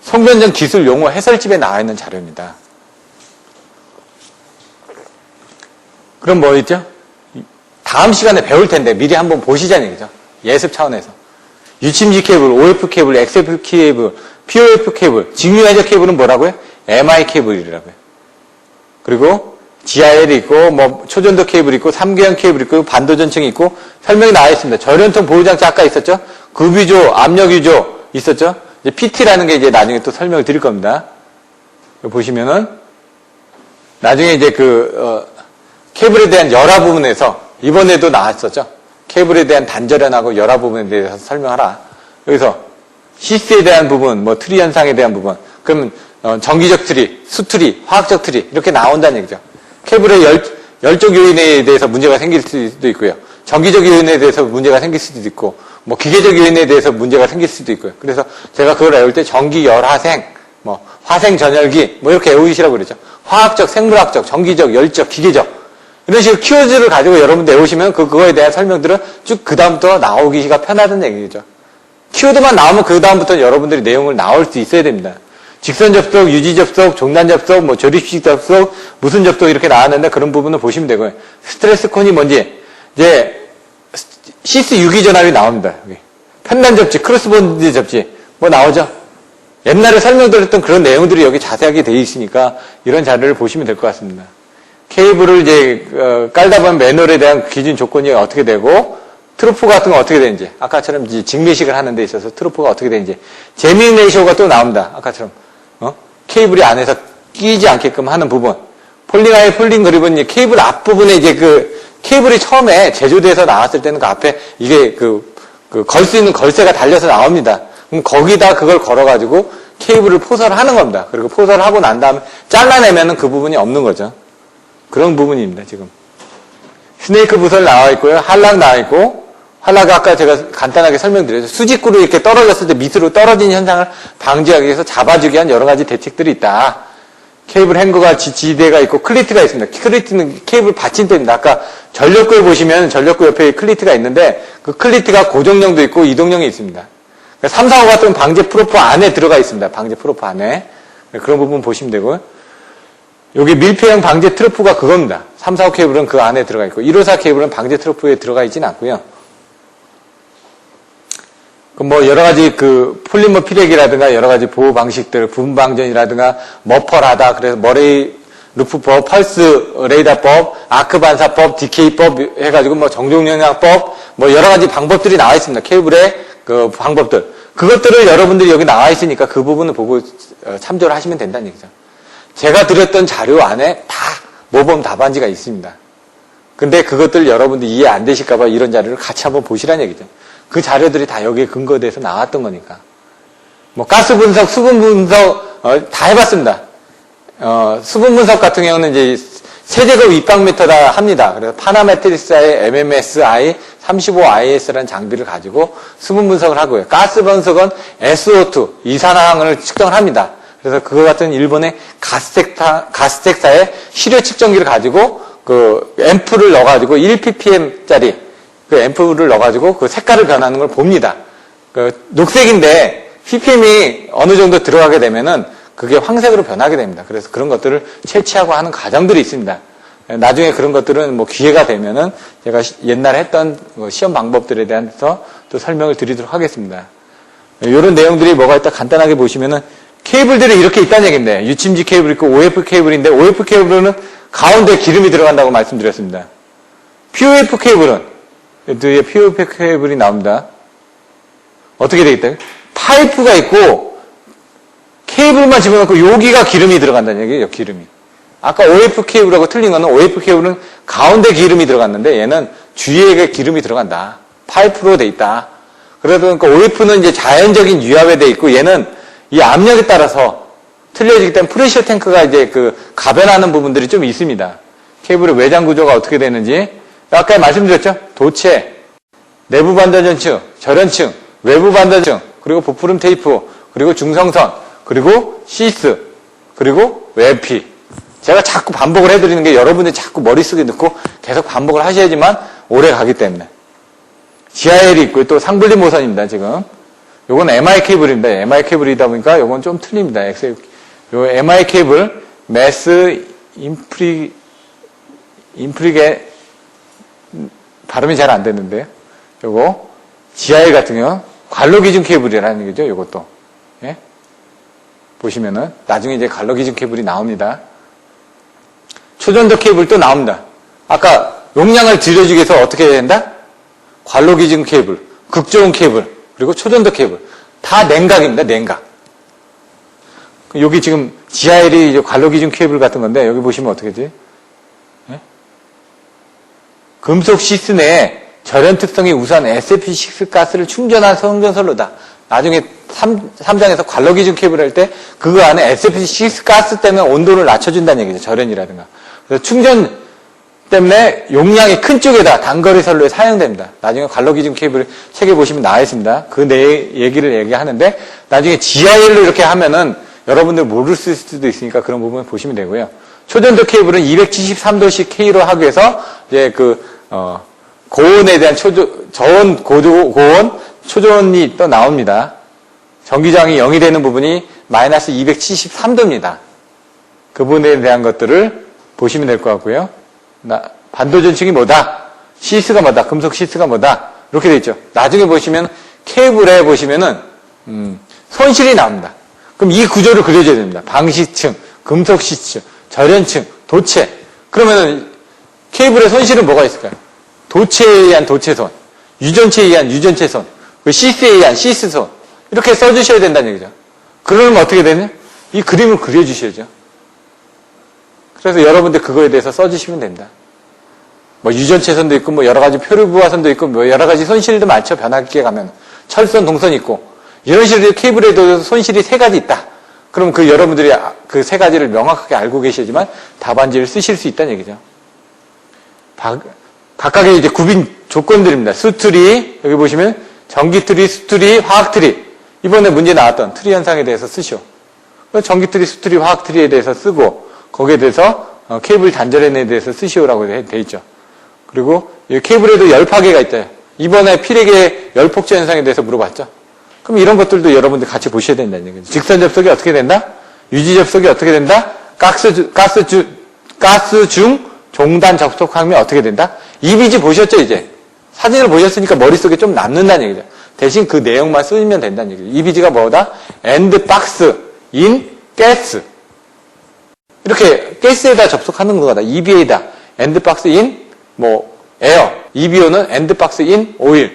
송전전 기술 용어 해설집에 나와 있는 자료입니다. 그럼 뭐 있죠? 다음 시간에 배울 텐데 미리 한번 보시자는 얘기죠. 예습 차원에서. 유침지 케이블, OF 케이블, XF 케이블, POF 케이블, 직류해적 케이블은 뭐라고요? MI 케이블이라고요. 그리고 GIL이 있고, 뭐, 초전도 케이블이 있고, 3개형 케이블이 있고, 반도전층이 있고, 설명이 나와 있습니다. 전연통 보호장치 아까 있었죠? 급유조, 압력유조 있었죠? 이제 PT라는 게 이제 나중에 또 설명을 드릴 겁니다. 보시면은, 나중에 이제 케이블에 대한 열화 부분에서, 이번에도 나왔었죠? 케이블에 대한 단절연하고 열화 부분에 대해서 설명하라. 여기서, 시스에 대한 부분, 뭐, 트리 현상에 대한 부분, 그러면, 정기적 트리, 수트리, 화학적 트리, 이렇게 나온다는 얘기죠. 케이블의 열적 요인에 대해서 문제가 생길 수도 있고요. 정기적 요인에 대해서 문제가 생길 수도 있고, 뭐 기계적 요인에 대해서 문제가 생길 수도 있고요. 그래서 제가 그걸 외울 때 전기, 열화생, 뭐 화생 전열기, 뭐 이렇게 외우시라고 그러죠. 화학적, 생물학적, 정기적, 열적, 기계적 이런 식으로 키워드를 가지고 여러분들 외우시면 그거에 대한 설명들은 쭉 그 다음부터 나오기가 편하다는 얘기죠. 키워드만 나오면 그 다음부터 여러분들이 내용을 나올 수 있어야 됩니다. 직선 접속, 유지 접속, 종단 접속, 뭐 조립식 접속, 무슨 접속 이렇게 나왔는데 그런 부분을 보시면 되고요. 스트레스 콘이 뭔지 이제 시스 유기전압이 나옵니다. 여기. 편단 접지, 크로스본드 접지 뭐 나오죠. 옛날에 설명드렸던 그런 내용들이 여기 자세하게 되어 있으니까 이런 자료를 보시면 될 것 같습니다. 케이블을 이제 깔다 보면 매너에 대한 기준 조건이 어떻게 되고 트로프 같은 거 어떻게 되는지 아까처럼 이제 직매식을 하는 데 있어서 트로프가 어떻게 되는지 제밍 레이쇼가 또 나옵니다. 아까처럼 케이블이 안에서 끼지 않게끔 하는 부분. 폴링아이 폴링 그립은 케이블 앞부분에 이제 케이블이 처음에 제조돼서 나왔을 때는 그 앞에 이게 걸 수 있는 걸쇠가 달려서 나옵니다. 그럼 거기다 그걸 걸어가지고 케이블을 포설을 하는 겁니다. 그리고 포설을 하고 난 다음에 잘라내면은 그 부분이 없는 거죠. 그런 부분입니다, 지금. 스네이크 부설 나와 있고요. 한락 나와 있고, 한락 아까 제가 간단하게 설명드렸죠. 수직구로 이렇게 떨어졌을 때 밑으로 떨어지는 현상을 방지하기 위해서 잡아주기 위한 여러 가지 대책들이 있다. 케이블 행거가 지대가 있고 클리트가 있습니다. 클리트는 케이블 받침대입니다. 아까 전력구에 보시면 전력구 옆에 클리트가 있는데 그 클리트가 고정형도 있고 이동형이 있습니다. 3, 4, 5 같은 방제 프로프 안에 들어가 있습니다. 방제 프로프 안에. 그런 부분 보시면 되고요. 여기 밀폐형 방제 트로프가 그겁니다. 3, 4, 5 케이블은 그 안에 들어가 있고 1, 5, 4 케이블은 방제 트로프에 들어가 있지는 않고요. 뭐 여러 가지 폴리머 피렉이라든가 여러 가지 보호 방식들, 분방전이라든가 머펄하다. 그래서 머레이 루프법, 펄스 레이더법, 아크 반사법, 디케이법 해가지고 뭐 정종영향법, 뭐 여러 가지 방법들이 나와 있습니다. 케이블의 그 방법들. 그것들을 여러분들이 여기 나와 있으니까 그 부분을 보고 참조를 하시면 된다는 얘기죠. 제가 드렸던 자료 안에 다 모범 답안지가 있습니다. 근데 그것들 여러분들이 이해 안 되실까봐 이런 자료를 같이 한번 보시라는 얘기죠. 그 자료들이 다 여기에 근거돼서 나왔던 거니까. 뭐 가스 분석, 수분 분석 다 해봤습니다. 수분 분석 같은 경우는 이제 세제곱 입방미터다 합니다. 그래서 파나메트리스의 MMSI 35IS라는 장비를 가지고 수분 분석을 하고요. 가스 분석은 SO2 이산화황을 측정을 합니다. 그래서 그거 같은 일본의 가스텍사의 시료 측정기를 가지고 앰프를 넣어가지고 1ppm짜리 앰프를 넣어가지고 그 색깔을 변하는 걸 봅니다. 녹색인데 ppm이 어느 정도 들어가게 되면은 그게 황색으로 변하게 됩니다. 그래서 그런 것들을 채취하고 하는 과정들이 있습니다. 나중에 그런 것들은 뭐 기회가 되면은 제가 옛날에 했던 시험 방법들에 대해서 또 설명을 드리도록 하겠습니다. 이런 내용들이 뭐가 있다 간단하게 보시면은 케이블들이 이렇게 있다는 얘기인데 유침지 케이블 있고 OF 케이블인데 OF 케이블은 가운데 기름이 들어간다고 말씀드렸습니다. POF 케이블은 뒤에 POF 케이블이 나옵니다. 어떻게 되겠다? 파이프가 있고 케이블만 집어넣고 여기가 기름이 들어간다는 얘기예요. 기름이. 아까 OF 케이블하고 틀린 거는 OF 케이블은 가운데 기름이 들어갔는데 얘는 주위에 기름이 들어간다. 파이프로 돼 있다. 그러니까 OF는 이제 자연적인 유압에 돼 있고 얘는 이 압력에 따라서 틀려지기 때문에 프레셔 탱크가 이제 가변하는 부분들이 좀 있습니다. 케이블의 외장 구조가 어떻게 되는지 아까 말씀드렸죠? 도체, 내부 반도전층, 절연층, 외부 반도전층, 그리고 부푸름 테이프, 그리고 중성선, 그리고 시스, 그리고 웹피. 제가 자꾸 반복을 해드리는 게 여러분들이 자꾸 머릿속에 넣고 계속 반복을 하셔야지만 오래 가기 때문에. GIL이 있고요. 또 상분리 모선입니다, 지금. 요건 MI 케이블입니다. MI 케이블이다 보니까 요건 좀 틀립니다. 요 MI 케이블, 매스 인프리게, 발음이 잘 안 되는데요. 요거, GIL 같은 경우, 관로 기준 케이블이라는 거죠, 요것도. 예? 보시면은, 나중에 이제 관로 기준 케이블이 나옵니다. 초전도 케이블도 나옵니다. 아까 용량을 들여주기 위해서 어떻게 해야 된다? 관로 기준 케이블, 극저온 케이블, 그리고 초전도 케이블. 다 냉각입니다, 냉각. 여기 지금 GIL이 이제 관로 기준 케이블 같은 건데, 여기 보시면 어떻게 되지? 예? 금속 시스 내에 절연 특성이 우선 SF6 가스를 충전한 성전선로다. 나중에 3장에서 관로 기준 케이블 할 때 그거 안에 SF6 가스 때문에 온도를 낮춰준다는 얘기죠. 절연이라든가. 그래서 충전 때문에 용량이 큰 쪽에다 단거리 선로에 사용됩니다. 나중에 관로 기준 케이블 책에 보시면 나와 있습니다. 그 얘기를 얘기하는데 나중에 GIL로 이렇게 하면은 여러분들 모를 수도 있으니까 그런 부분 보시면 되고요. 초전도 케이블은 273도씩 K로 하기 위해서 이제 고온에 대한 저온, 고온, 초전이 또 나옵니다. 전기저항이 0이 되는 부분이 마이너스 273도입니다. 그 부분에 대한 것들을 보시면 될 것 같고요. 반도전층이 뭐다? 시스가 뭐다? 금속 시스가 뭐다? 이렇게 되어 있죠. 나중에 보시면 케이블에 보시면은 손실이 나옵니다. 그럼 이 구조를 그려줘야 됩니다. 방시층, 금속 시층, 절연층, 도체. 그러면은 케이블의 손실은 뭐가 있을까요? 도체에 의한 도체손, 유전체에 의한 유전체손, 시스에 의한 시스손. 이렇게 써주셔야 된다는 얘기죠. 그러면 어떻게 되냐? 이 그림을 그려주셔야죠. 그래서 여러분들 그거에 대해서 써주시면 됩니다. 뭐 유전체선도 있고, 뭐 여러 가지 표류부하선도 있고, 뭐 여러 가지 손실도 많죠. 변압기에 가면. 철선, 동선 있고. 이런 식으로 케이블에도 손실이 3가지 있다. 그럼 그 여러분들이 그 3가지를 명확하게 알고 계시지만 답안지를 쓰실 수 있다는 얘기죠. 각각의 이제 구빈 조건들입니다. 수트리, 여기 보시면 전기트리, 수트리, 화학트리. 이번에 문제 나왔던 트리 현상에 대해서 쓰시오. 전기트리, 수트리, 화학트리에 대해서 쓰고, 거기에 대해서 케이블 단절엔에 대해서 쓰시오라고 돼 있죠. 그리고 이 케이블에도 열파괴가 있대요. 이번에 피레계 열폭주 현상에 대해서 물어봤죠. 그럼 이런 것들도 여러분들 같이 보셔야 된다는 얘기죠. 직선 접속이 어떻게 된다? 유지 접속이 어떻게 된다? 가스 중 종단 접속하면 어떻게 된다? 이미지 보셨죠, 이제? 사진을 보셨으니까 머릿속에 좀 남는다는 얘기죠. 대신 그 내용만 쓰면 된다는 얘기죠. 이미지가 뭐다? end box in gas. 이렇게 가스에다 접속하는 거다. EBA다. end box in air. EBO는 end box in oil.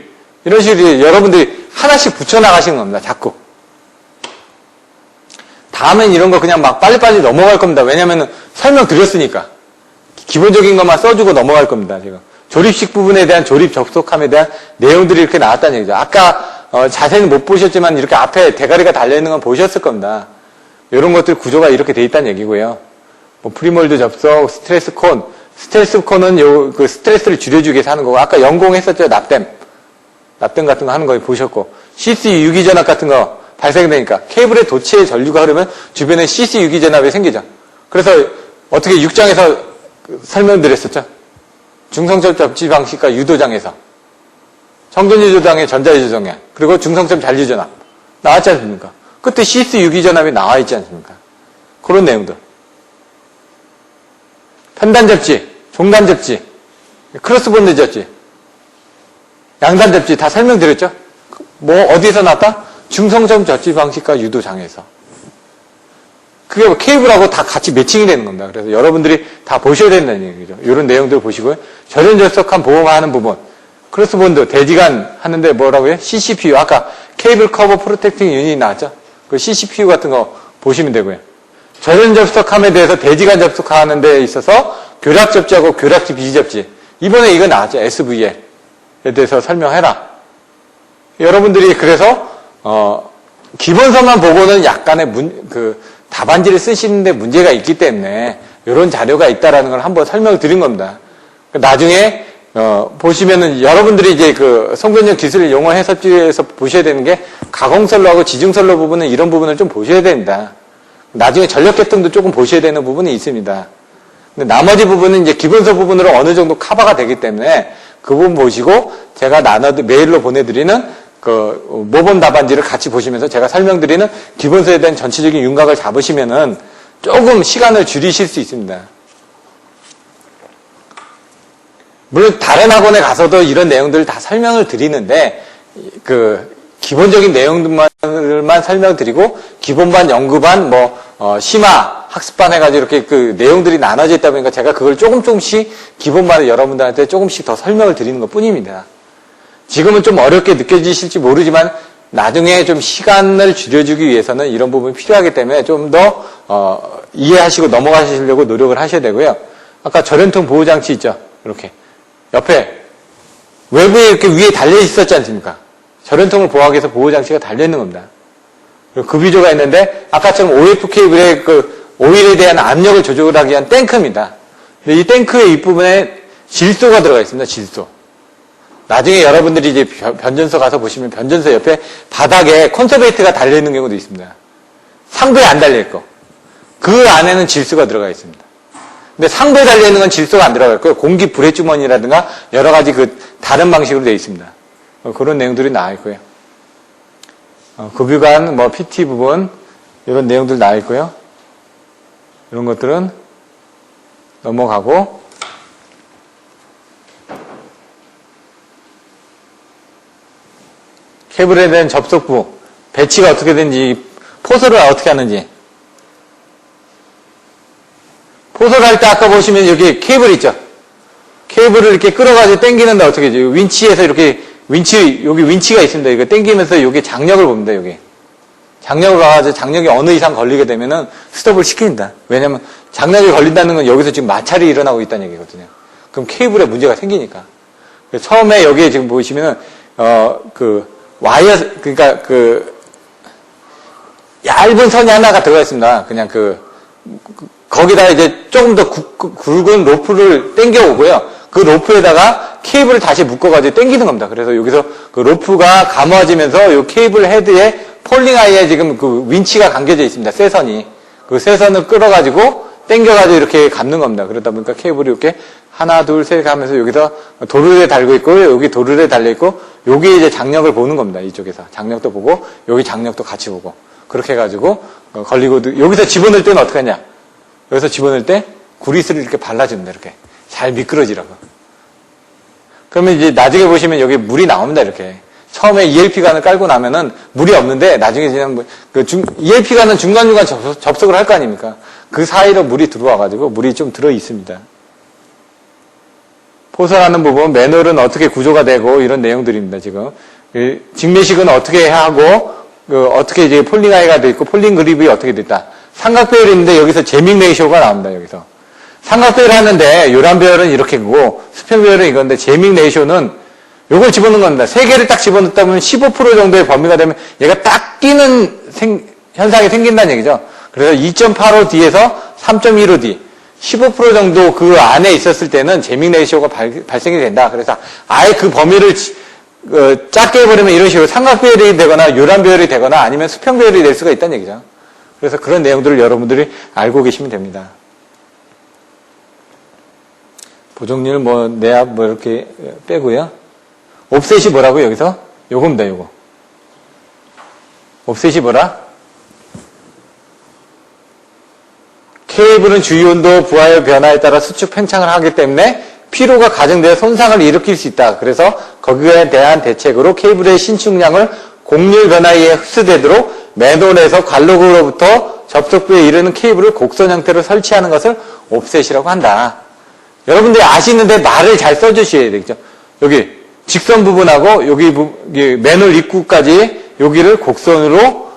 이런 식으로 여러분들이 하나씩 붙여나가시는 겁니다. 자꾸. 다음엔 이런 거 그냥 막 빨리빨리 넘어갈 겁니다. 왜냐면은 설명드렸으니까. 기본적인 것만 써주고 넘어갈 겁니다. 지금. 조립식 부분에 대한 조립 접속함에 대한 내용들이 이렇게 나왔다는 얘기죠. 아까 자세히는 못 보셨지만 이렇게 앞에 대가리가 달려있는 건 보셨을 겁니다. 이런 것들 구조가 이렇게 돼 있다는 얘기고요. 뭐 프리몰드 접속, 스트레스 콘. 스트레스 콘은 그 스트레스를 줄여주기 위해서 하는 거고, 아까 연공했었죠. 납땜 같은 거 하는 거 보셨고, CC 유기전압 같은 거 발생되니까 케이블의 도체에 전류가 흐르면 주변에 CC 유기전압이 생기죠. 그래서 어떻게 6장에서 설명드렸었죠. 중성점 접지 방식과 유도장에서 청전유도장의 전자유도장애, 그리고 중성점 잔류전압 나왔지 않습니까? 그때 CC 유기전압이 나와 있지 않습니까? 그런 내용들. 편단 접지, 종단 접지, 크로스본드 접지, 양단 접지 다 설명드렸죠? 뭐 어디서 나왔다? 중성점 접지 방식과 유도장에서. 그게 케이블하고 다 같이 매칭이 되는 겁니다. 그래서 여러분들이 다 보셔야 된다는 얘기죠. 이런 내용들 보시고요. 절연 접속한 보호하는 부분. 크로스본드, 대지간 하는데 뭐라고요? CCPU. 아까 케이블 커버 프로텍팅 유닛 나왔죠? 그 CCPU 같은 거 보시면 되고요. 절연 접속함에 대해서 대지간 접속하는 데 있어서 교락 접지하고 교락지 비지 접지. 이번에 이거 나왔죠. SVL에 대해서 설명해라. 여러분들이 그래서 기본서만 보고는 약간의 답안지를 쓰시는데 문제가 있기 때문에 이런 자료가 있다라는 걸 한번 설명을 드린 겁니다. 나중에 보시면은 여러분들이 이제 그 송변형 기술을 용어 해석지에서 보셔야 되는 게 가공선로하고 지중선로 부분은 이런 부분을 좀 보셔야 됩니다. 나중에 전력 계통도 조금 보셔야 되는 부분이 있습니다. 근데 나머지 부분은 이제 기본서 부분으로 어느 정도 커버가 되기 때문에 그 부분 보시고 제가 메일로 보내드리는 그 모범 답안지를 같이 보시면서 제가 설명드리는 기본서에 대한 전체적인 윤곽을 잡으시면은 조금 시간을 줄이실 수 있습니다. 물론 다른 학원에 가서도 이런 내용들을 다 설명을 드리는데 그 기본적인 내용들만 설명드리고 기본반, 연구반, 심화, 학습반 해가지고 이렇게 그 내용들이 나눠져 있다 보니까 제가 그걸 조금씩 기본반을 여러분들한테 조금씩 더 설명을 드리는 것 뿐입니다. 지금은 좀 어렵게 느껴지실지 모르지만 나중에 좀 시간을 줄여주기 위해서는 이런 부분이 필요하기 때문에 좀 더 이해하시고 넘어가시려고 노력을 하셔야 되고요. 아까 절연통 보호장치 있죠? 이렇게 옆에 외부에 이렇게 위에 달려 있었지 않습니까? 절연통을 보호하기 위해서 보호장치가 달려 있는 겁니다. 그리고 급유조가 있는데 아까처럼 OF 케이블의 그 오일에 대한 압력을 조절하기 위한 탱크입니다. 근데 이 탱크의 윗부분에 질소가 들어가 있습니다. 질소. 나중에 여러분들이 이제 변전소 가서 보시면 변전소 옆에 바닥에 콘서베이트가 달려있는 경우도 있습니다. 상부에 안 달려있고. 그 안에는 질소가 들어가 있습니다. 근데 상부에 달려있는 건 질소가 안 들어가 있고요. 공기 불해주머니라든가 여러 가지 그 다른 방식으로 되어 있습니다. 그런 내용들이 나와 있고요. 급유관, PT 부분, 이런 내용들 나와 있고요. 이런 것들은 넘어가고, 케이블에 대한 접속부, 배치가 어떻게 되는지, 포설을 어떻게 하는지. 포설을 할 때 아까 보시면 여기 케이블 있죠? 케이블을 이렇게 끌어가지고 당기는데 어떻게 하죠? 윈치에서 이렇게, 여기 윈치가 있습니다. 이거 당기면서 여기 장력을 봅니다, 여기. 장력을 가가지고 장력이 어느 이상 걸리게 되면은 스톱을 시킵니다. 왜냐면 장력이 걸린다는 건 여기서 지금 마찰이 일어나고 있다는 얘기거든요. 그럼 케이블에 문제가 생기니까. 처음에 여기에 지금 보시면은, 그러니까 얇은 선이 하나가 들어가 있습니다. 그냥 거기다 이제 조금 더 굵은 로프를 당겨오고요. 그 로프에다가 케이블을 다시 묶어가지고 당기는 겁니다. 그래서 여기서 그 로프가 감아지면서 이 케이블 헤드에 폴링 아이에 지금 그 윈치가 감겨져 있습니다. 쇠선이. 그 쇠선을 끌어가지고 당겨가지고 이렇게 감는 겁니다. 그러다 보니까 케이블이 이렇게 하나, 둘, 셋 하면서 여기서 도르래 달고 있고, 여기 도르래 달려있고, 여기 이제 장력을 보는 겁니다. 이쪽에서. 장력도 보고, 여기 장력도 같이 보고. 그렇게 해가지고, 걸리고, 여기서 집어넣을 때는 어떻게 하냐? 여기서 집어넣을 때, 구리스를 이렇게 발라줍니다. 이렇게. 잘 미끄러지라고. 그러면 이제 나중에 보시면 여기 물이 나옵니다. 이렇게. 처음에 ELP관을 깔고 나면은 물이 없는데, 나중에 그냥 ELP관은 중간중간 접속을 할 거 아닙니까? 그 사이로 물이 들어와가지고, 물이 좀 들어 있습니다. 포설하는 부분, 매놀은 어떻게 구조가 되고 이런 내용들입니다. 지금 직매식은 어떻게 해야 하고 어떻게 이제 폴링 아이가 돼 있고 폴링 그립이 어떻게 됐다. 삼각 배열이 있는데 여기서 제밍 레이쇼가 나옵니다. 여기서 삼각 배열 하는데 요란 배열은 이렇게고 수평 배열은 이건데 제밍 레이쇼는 요걸 집어넣는 겁니다. 세 개를 딱 집어넣다 보면 15% 정도의 범위가 되면 얘가 딱 끼는 현상이 생긴다는 얘기죠. 그래서 2.85D에서 3.15D 15% 정도 그 안에 있었을 때는 제밍 레이쇼가 발생이 된다. 그래서 아예 그 범위를 작게 해버리면 이런 식으로 삼각 배열이 되거나 요란 배열이 되거나 아니면 수평 배열이 될 수가 있다는 얘기죠. 그래서 그런 내용들을 여러분들이 알고 계시면 됩니다. 보정률 내압 이렇게 빼고요. 옵셋이 뭐라고요, 여기서? 요겁니다, 요거. 옵셋이 뭐라? 케이블은 주유온도 부하열 변화에 따라 수축 팽창을 하기 때문에 피로가 가중되어 손상을 일으킬 수 있다. 그래서 거기에 대한 대책으로 케이블의 신축량을 곡률 변화에 흡수되도록 맨홀에서 관록으로부터 접속부에 이르는 케이블을 곡선 형태로 설치하는 것을 옵셋이라고 한다. 여러분들이 아시는데 말을 잘 써주셔야 되겠죠. 여기 직선 부분하고 여기 맨홀 입구까지 여기를 곡선으로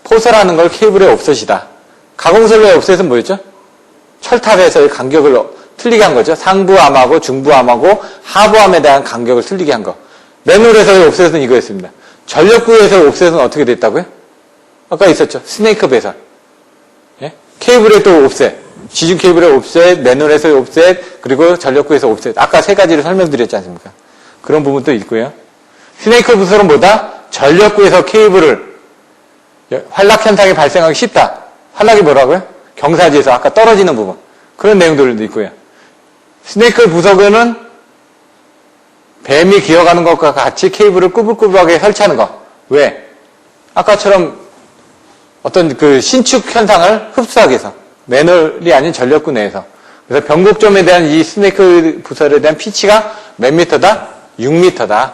포설하는 걸 케이블의 옵셋이다. 가공설로의 옵셋은 뭐였죠? 철탑에서의 간격을 틀리게 한 거죠. 상부암하고 중부암하고 하부암에 대한 간격을 틀리게 한 거. 맨홀에서의 옵셋은 이거였습니다. 전력구에서의 옵셋은 어떻게 됐다고요? 아까 있었죠. 스네이크 배선. 예? 케이블의 또 옵셋. 지중 케이블의 옵셋, 맨홀에서의 옵셋, 그리고 전력구에서 옵셋. 아까 세 가지를 설명드렸지 않습니까? 그런 부분도 있고요. 스네이크 배선은 뭐다? 전력구에서 케이블을 활락 현상이 발생하기 쉽다. 활락이 뭐라고요? 경사지에서 아까 떨어지는 부분. 그런 내용들도 있고요. 스네이크 부속에는 뱀이 기어가는 것과 같이 케이블을 꾸불꾸불하게 설치하는 것. 왜? 아까처럼 어떤 그 신축 현상을 흡수하기 위해서. 매널이 아닌 전력구 내에서. 그래서 변곡점에 대한 이 스네이크 부설에 대한 피치가 몇 미터다? 6미터다.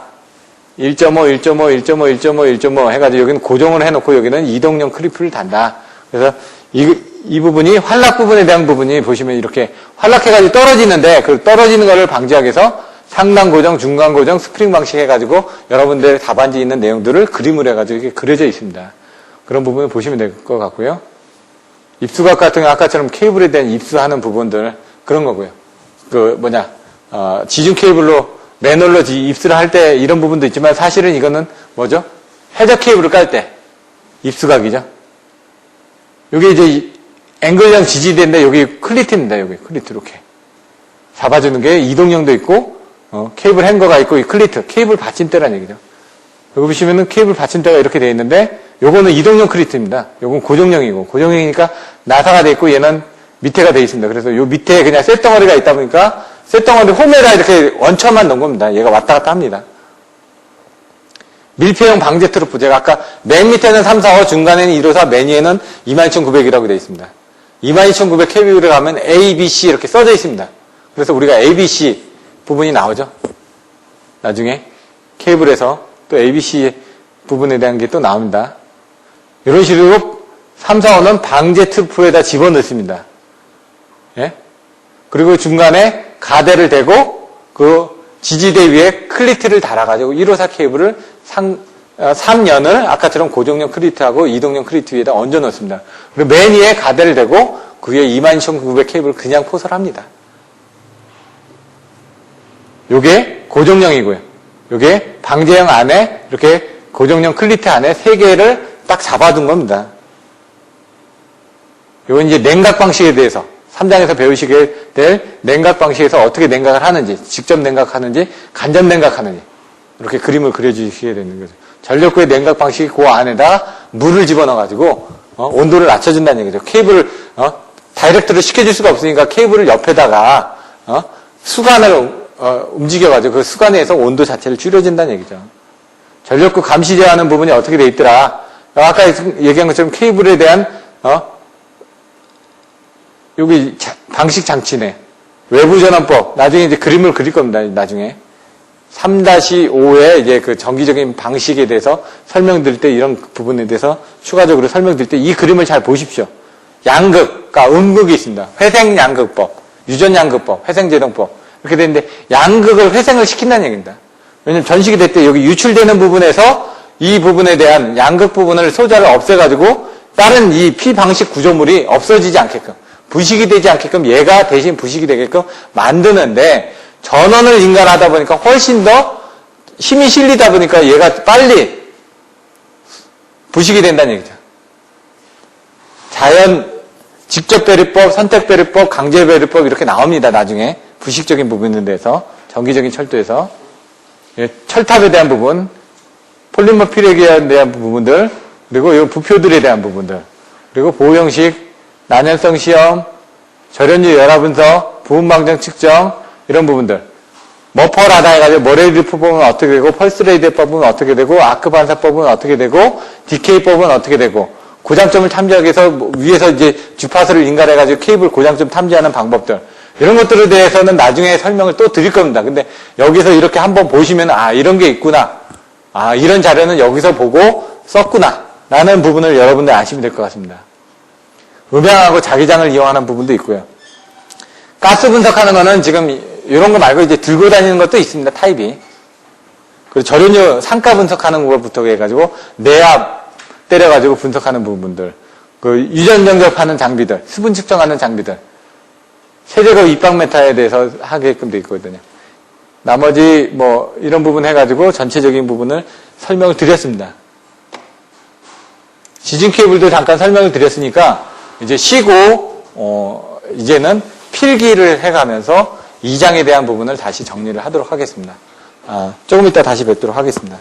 1.5, 1.5, 1.5, 1.5, 1.5 해가지고 여기는 고정을 해놓고 여기는 이동용 클리프를 단다. 그래서 이 부분이 활락 부분에 대한 부분이 보시면 이렇게 활락해가지고 떨어지는데 그 떨어지는 거를 방지하기 위해서 상단 고정, 중간 고정, 스프링 방식 해가지고 여러분들 답안지에 있는 내용들을 그림을 해가지고 이렇게 그려져 있습니다. 그런 부분을 보시면 될 것 같고요. 입수각 같은 거 아까처럼 케이블에 대한 입수하는 부분들 그런 거고요. 지중 케이블로 매놀로 입수를 할 때 이런 부분도 있지만 사실은 이거는 뭐죠? 해저 케이블을 깔 때 입수각이죠. 여기 이제 앵글형 지지대인데 여기 클리트입니다. 여기 클리트 이렇게 잡아주는 게 이동형도 있고 케이블 행거가 있고 이 클리트 케이블 받침대라는 얘기죠. 여기 보시면은 케이블 받침대가 이렇게 되어 있는데 요거는 이동형 클리트입니다. 요건 고정형이고 고정형이니까 나사가 되어 있고 얘는 밑에가 되어 있습니다. 그래서 요 밑에 그냥 쇳덩어리가 있다 보니까 쇳덩어리 홈에다 이렇게 원처만 넣은 겁니다. 얘가 왔다 갔다 합니다. 밀폐형 방제 트로프 제가 아까 맨 밑에는 345 중간에는 154 맨 위에는 22,900이라고 되어 있습니다. 22,900 케이블에 가면 A, B, C 이렇게 써져 있습니다. 그래서 우리가 A, B, C 부분이 나오죠. 나중에 케이블에서 또 A, B, C 부분에 대한 게 또 나옵니다. 이런 식으로 345는 방제 트루프에다 집어넣습니다. 예? 그리고 중간에 가대를 대고 그 지지대 위에 클리트를 달아가지고 154 케이블을 3연을 아까처럼 고정형 클리트하고 이동형 클리트 위에다 얹어 놓습니다. 그리고 맨 위에 가대를 대고 그 위에 22,900 케이블을 그냥 포설합니다. 요게 고정형이고요. 요게 방제형 안에 이렇게 고정형 클리트 안에 3개를 딱 잡아둔 겁니다. 요건 이제 냉각 방식에 대해서 3장에서 배우시게 될 냉각 방식에서 어떻게 냉각을 하는지, 직접 냉각하는지, 간접 냉각하는지 이렇게 그림을 그려주시게 되는 거죠. 전력구의 냉각 방식이 그 안에다 물을 집어넣어가지고 온도를 낮춰준다는 얘기죠. 케이블을 다이렉트로 시켜줄 수가 없으니까 케이블을 옆에다가 수관을 움직여가지고 그 수관에서 온도 자체를 줄여준다는 얘기죠. 전력구 감시 제어하는 부분이 어떻게 돼 있더라. 아까 얘기한 것처럼 케이블에 대한 여기 방식 장치네. 외부 전원법. 나중에 이제 그림을 그릴 겁니다. 나중에 3-5의 이제 그 정기적인 방식에 대해서 설명드릴 때 이런 부분에 대해서 추가적으로 설명드릴 때 이 그림을 잘 보십시오. 양극과 음극이 있습니다. 회생 양극법, 유전 양극법, 회생 제동법 이렇게 되는데 양극을 회생을 시킨다는 얘기입니다. 왜냐면 전식이 될 때 여기 유출되는 부분에서 이 부분에 대한 양극 부분을 소자를 없애가지고 다른 이 피방식 구조물이 없어지지 않게끔 부식이 되지 않게끔 얘가 대신 부식이 되게끔 만드는데 전원을 인간하다 보니까 훨씬 더 힘이 실리다 보니까 얘가 빨리 부식이 된다는 얘기죠. 자연 직접 배리법, 선택 배리법, 강제 배리법 이렇게 나옵니다. 나중에 부식적인 부분에 대해서 정기적인 철도에서 철탑에 대한 부분, 폴리머 피레기에 대한 부분들, 그리고 이 부표들에 대한 부분들, 그리고 보호 형식, 난연성 시험, 절연율 열화 분석, 부분방정 측정 이런 부분들. 머퍼 라다 해가지고 머레이드법은 어떻게 되고, 펄스 레이드법은 어떻게 되고, 아크 반사법은 어떻게 되고, 디케이법은 어떻게 되고, 고장점을 탐지하기 위해서 위에서 이제 주파수를 인가해가지고 케이블 고장점 탐지하는 방법들. 이런 것들에 대해서는 나중에 설명을 또 드릴 겁니다. 근데 여기서 이렇게 한번 보시면 이런 게 있구나. 이런 자료는 여기서 보고 썼구나. 라는 부분을 여러분들 아시면 될 것 같습니다. 음향하고 자기장을 이용하는 부분도 있고요. 가스 분석하는 거는 지금 이런 거 말고 이제 들고 다니는 것도 있습니다. 타입이. 그리고 절연유 상가 분석하는 것부터 해가지고 내압 때려가지고 분석하는 부분들. 그 유전 정접하는 장비들, 수분 측정하는 장비들. 세제거 입방 메타에 대해서 하게끔 돼 있거든요. 나머지 뭐 이런 부분 해가지고 전체적인 부분을 설명을 드렸습니다. 지진 케이블도 잠깐 설명을 드렸으니까 이제 쉬고 이제는 필기를 해가면서 2장에 대한 부분을 다시 정리를 하도록 하겠습니다. 조금 이따 다시 뵙도록 하겠습니다.